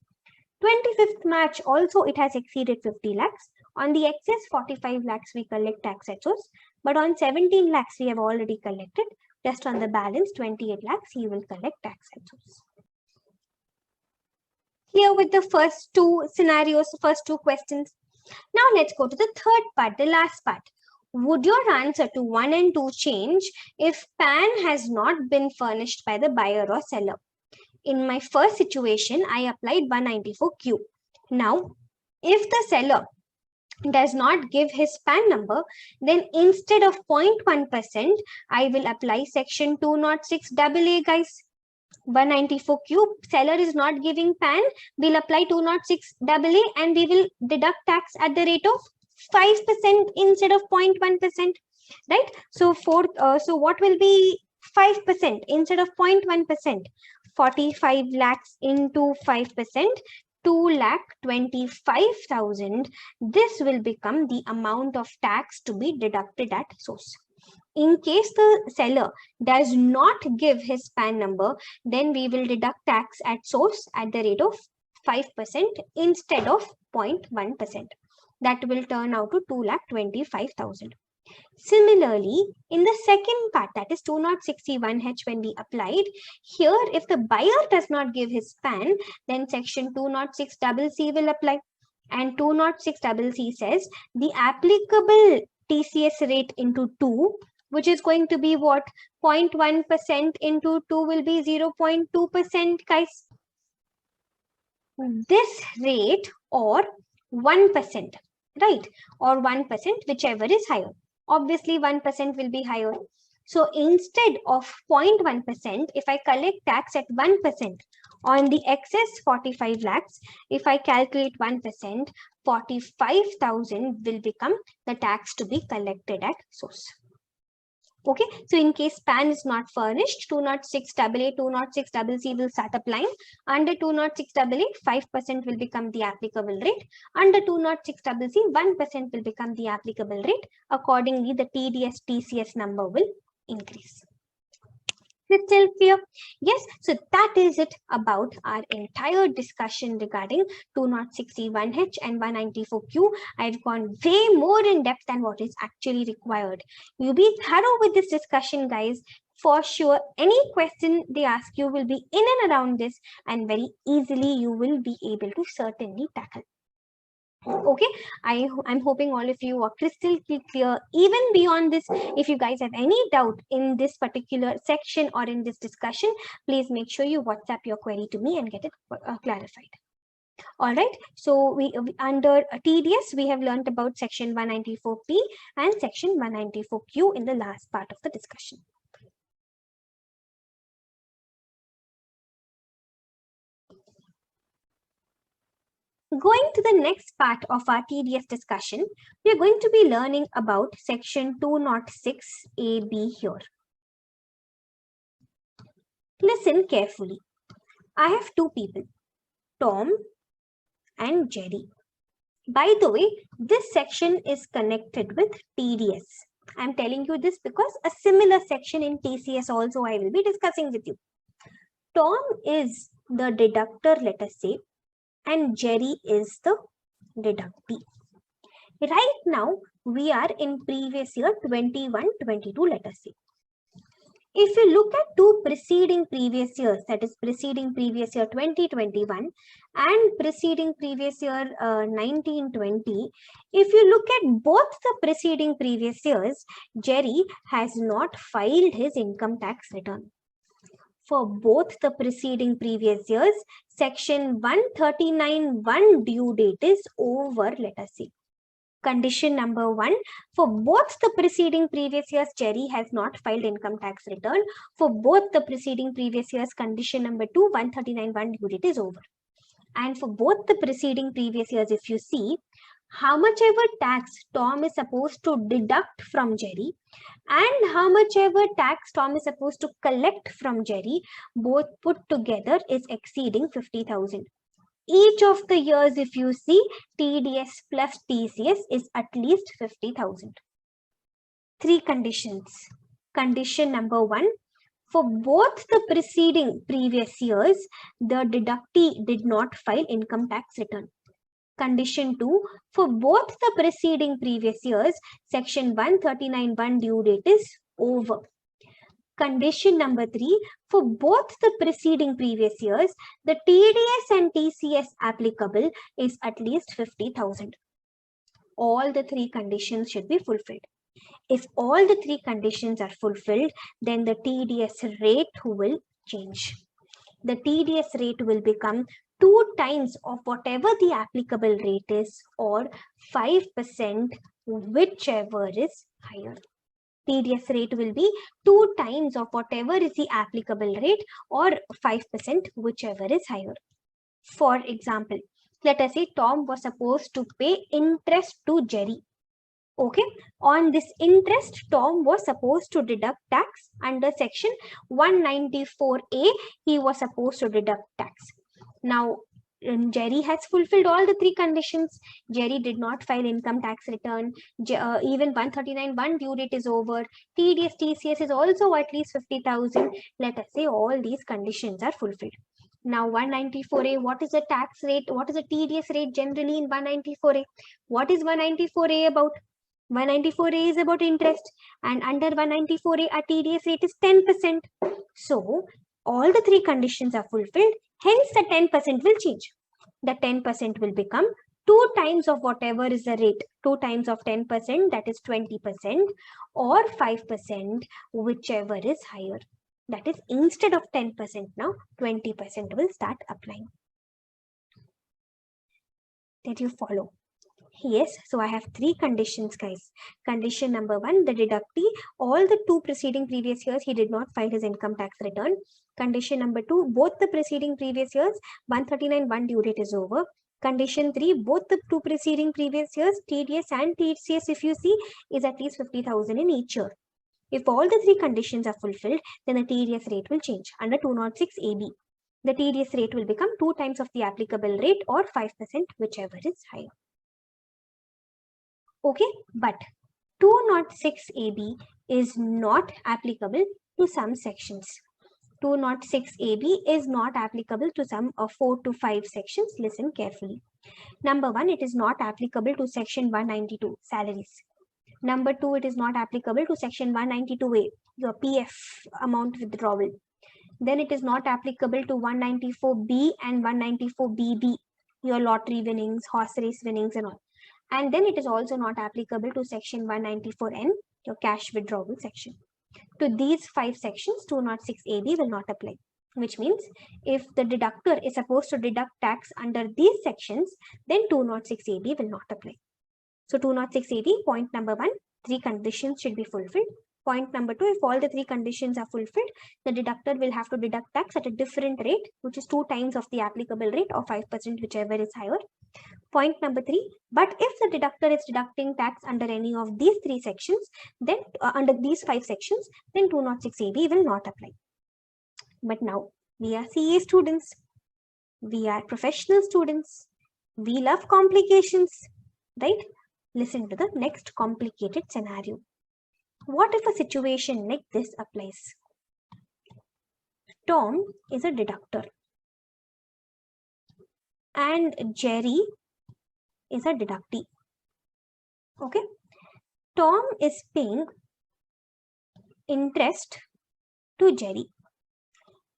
25th March, also it has exceeded 50 lakhs. On the excess, 45 lakhs, we collect tax at source. But on 17 lakhs, we have already collected. Just on the balance, 28 lakhs, he will collect tax at source. Here with the first two scenarios, first two questions. Now let's go to the third part, the last part. Would your answer to 1 and 2 change if PAN has not been furnished by the buyer or seller? In my first situation, I applied 194Q. Now, if the seller does not give his PAN number, then instead of 0.1%, I will apply section 206AA, guys. 194Q, seller is not giving PAN, we'll apply 206AA and we will deduct tax at the rate of 5% instead of 0.1%, right? So so what will be 5% instead of 0.1%? 45 lakhs into 5%, 2,25,000. This will become the amount of tax to be deducted at source. In case the seller does not give his PAN number, then we will deduct tax at source at the rate of 5% instead of 0.1%. That will turn out to 2,25,000. Similarly, in the second part, that is 2061H, when we applied, here if the buyer does not give his PAN, then section 206CC will apply. And 206CC says the applicable TCS rate into 2, which is going to be what? 0.1% into 2 will be 0.2%, guys. This rate or 1%, right? Or 1%, whichever is higher. Obviously, 1% will be higher. So instead of 0.1%, if I collect tax at 1% on the excess 45 lakhs, if I calculate 1%, 45,000 will become the tax to be collected at source. Okay, so in case PAN is not furnished, 206AA, 206CC will start applying. Under 206AA, 5% will become the applicable rate. Under 206CC, 1% will become the applicable rate. Accordingly, the TDS TCS number will increase. Crystal clear? Yes, so that is it about our entire discussion regarding 2061H and 194Q. I've gone way more in depth than what is actually required. You be thorough with this discussion, guys. For sure, any question they ask you will be in and around this, and very easily you will be able to certainly tackle. Okay, I'm hoping all of you are crystal clear. Even beyond this, if you guys have any doubt in this particular section or in this discussion, please make sure you WhatsApp your query to me and get it clarified. All right, so we under TDS, we have learned about section 194P and section 194Q in the last part of the discussion. Going to the next part of our TDS discussion, we are going to be learning about section 206AB here. Listen carefully. I have two people, Tom and Jerry. By the way, this section is connected with TDS. I'm telling you this because a similar section in TCS also I will be discussing with you. Tom is the deductor, let us say, and Jerry is the deductee. Right now, we are in previous year 21-22, let us say. If you look at two preceding previous years, that is preceding previous year 2021 and preceding previous year 1920, if you look at both the preceding previous years, Jerry has not filed his income tax return. For both the preceding previous years, Section 139(1) due date is over, let us see. Condition number 1, for both the preceding previous years, Jerry has not filed income tax return. For both the preceding previous years, condition number 2, 139(1) due date is over. And for both the preceding previous years, if you see, how much ever tax Tom is supposed to deduct from Jerry and how much ever tax Tom is supposed to collect from Jerry, both put together is exceeding 50,000. Each of the years, if you see, TDS plus TCS is at least 50,000. 3 conditions. Condition number 1, for both the preceding previous years, the deductee did not file income tax return. Condition 2, for both the preceding previous years, section 139(1) due date is over. Condition number 3, for both the preceding previous years, the TDS and TCS applicable is at least 50,000. All the 3 conditions should be fulfilled. If all the 3 conditions are fulfilled, then the TDS rate will change. The TDS rate will become 2 times of whatever the applicable rate is, or 5%, whichever is higher. TDS rate will be 2 times of whatever is the applicable rate, or 5%, whichever is higher. For example, let us say Tom was supposed to pay interest to Jerry. Okay, on this interest, Tom was supposed to deduct tax under section 194A. He was supposed to deduct tax. Now, Jerry has fulfilled all the 3 conditions. Jerry did not file income tax return. Even 139(1) due date is over. TDS, TCS is also at least 50,000. Let us say all these conditions are fulfilled. Now 194A, what is the tax rate? What is the TDS rate generally in 194A? What is 194A about? 194A is about interest, and under 194A, our TDS rate is 10%. So, all the 3 conditions are fulfilled, hence the 10% will change. The 10% will become 2 times of whatever is the rate, 2 times of 10%, that is 20%, or 5%, whichever is higher. That is, instead of 10% now, 20% will start applying. Did you follow? Yes, so I have 3 conditions, guys. Condition number 1, the deductee, all the 2 preceding previous years, he did not file his income tax return. Condition number 2, both the preceding previous years, 139(1) due date is over. Condition 3, both the 2 preceding previous years, TDS and TCS, if you see, is at least 50,000 in each year. If all the 3 conditions are fulfilled, then the TDS rate will change under 206AB. The TDS rate will become 2 times of the applicable rate, or 5%, whichever is higher. Okay, but 206AB is not applicable to some sections. 206AB is not applicable to some 4 to 5 sections. Listen carefully. Number 1, it is not applicable to section 192, salaries. Number 2, it is not applicable to section 192A, your PF amount withdrawal. Then it is not applicable to 194B and 194BB, your lottery winnings, horse race winnings and all. And then it is also not applicable to section 194N, your cash withdrawal section. To these 5 sections, 206AB will not apply, which means if the deductor is supposed to deduct tax under these sections, then 206AB will not apply. So 206AB, point number 1, 3 conditions should be fulfilled. Point number 2, if all the 3 conditions are fulfilled, the deductor will have to deduct tax at a different rate, which is 2 times of the applicable rate, or 5%, whichever is higher. Point number 3, but if the deductor is deducting tax under any of these 3 sections, then under these 5 sections, then 206AB will not apply. But now we are CA students, we are professional students, we love complications, right? Listen to the next complicated scenario. What if a situation like this applies? Tom is a deductor and Jerry is a deductee. Okay, Tom is paying interest to Jerry.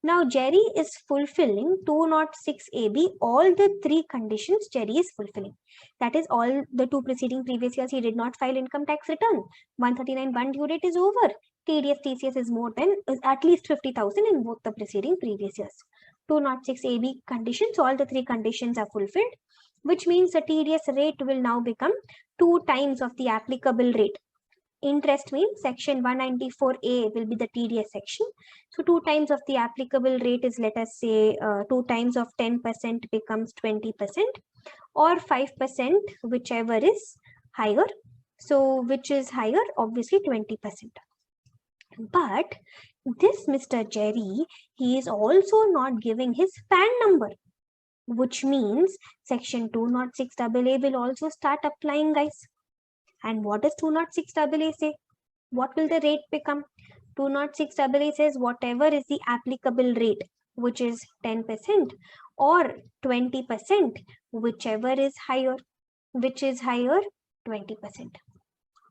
Now Jerry is fulfilling 206AB, all the 3 conditions Jerry is fulfilling. That is, all the 2 preceding previous years he did not file income tax return. 139(1) due date is over. TDS, TCS is at least 50,000 in both the preceding previous years. 206AB conditions, all the three conditions are fulfilled, which means the TDS rate will now become 2 times of the applicable rate. Interest means section 194A will be the TDS section. So 2 times of the applicable rate is, let us say, 2 times of 10% becomes 20%, or 5%, whichever is higher. So which is higher? Obviously 20%. But this Mr. Jerry, he is also not giving his PAN number, which means section 206AA will also start applying, guys. And what does 206AA say? What will the rate become? 206AA says whatever is the applicable rate, which is 10%, or 20%, whichever is higher. Which is higher? 20%.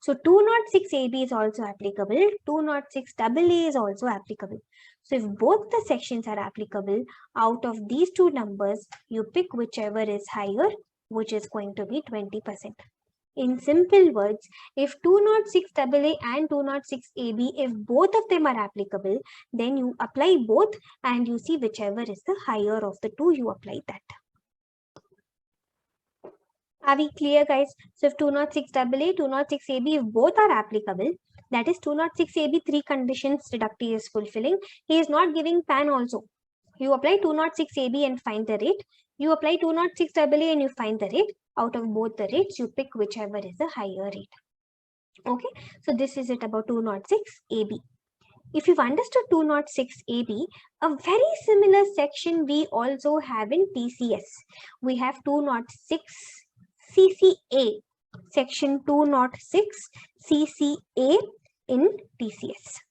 So 206AB is also applicable. 206AA is also applicable. So if both the sections are applicable, out of these two numbers, you pick whichever is higher, which is going to be 20%. In simple words, if 206AA and 206AB, if both of them are applicable, then you apply both and you see whichever is the higher of the two, you apply that. Are we clear, guys? So if 206AA, 206AB, if both are applicable, that is 206AB, 3 conditions deductee is fulfilling. He is not giving PAN also. You apply 206AB and find the rate. You apply 206AA and you find the rate. Out of both the rates, you pick whichever is the higher rate. Okay, so this is it about 206AB. If you've understood 206AB, a very similar section we also have in TCS. We have 206 CCA, section 206 CCA in TCS.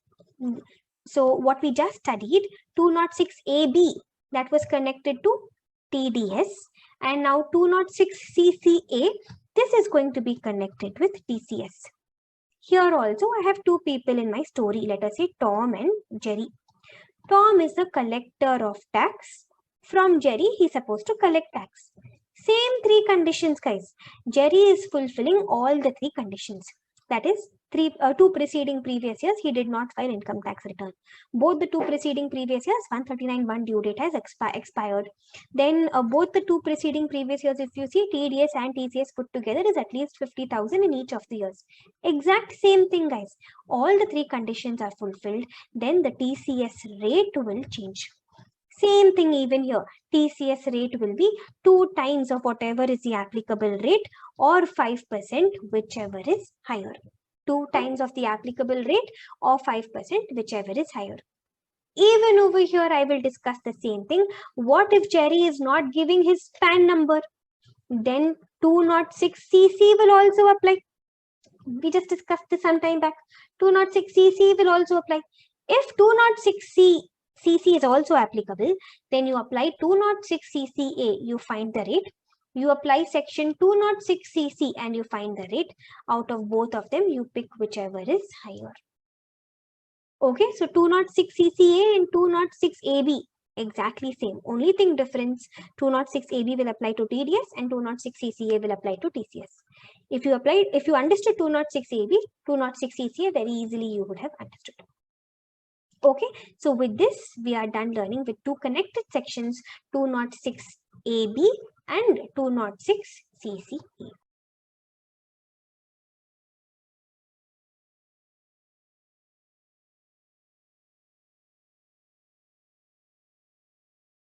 So what we just studied, 206AB, that was connected to TDS, and now 206 CCA, this is going to be connected with TCS. Here also I have two people in my story, let us say Tom and Jerry. Tom is the collector of tax. From Jerry, he is supposed to collect tax. Same 3 conditions, guys. Jerry is fulfilling all the 3 conditions. That is, 2 preceding previous years, he did not file income tax return. Both the 2 preceding previous years, 139(1) due date has expired. Then both the 2 preceding previous years, if you see, TDS and TCS put together is at least 50,000 in each of the years. Exact same thing, guys. All the 3 conditions are fulfilled. Then the TCS rate will change. Same thing even here. TCS rate will be 2 times of whatever is the applicable rate, or 5%, whichever is higher. 2 times of the applicable rate or 5%, whichever is higher. Even over here, I will discuss the same thing. What if Jerry is not giving his PAN number? Then 206CC will also apply. We just discussed this some time back. 206CC will also apply. If 206CC is also applicable, then you apply 206CCA, you find the rate. You apply section 206CC and you find the rate. Out of both of them, you pick whichever is higher. Okay, so 206CCA and 206AB, exactly same. Only thing difference, 206AB will apply to TDS and 206CCA will apply to TCS. If you understood 206AB, 206CCA, very easily you would have understood. Okay, so with this, we are done learning with 2 connected sections, 206AB and 206CCA.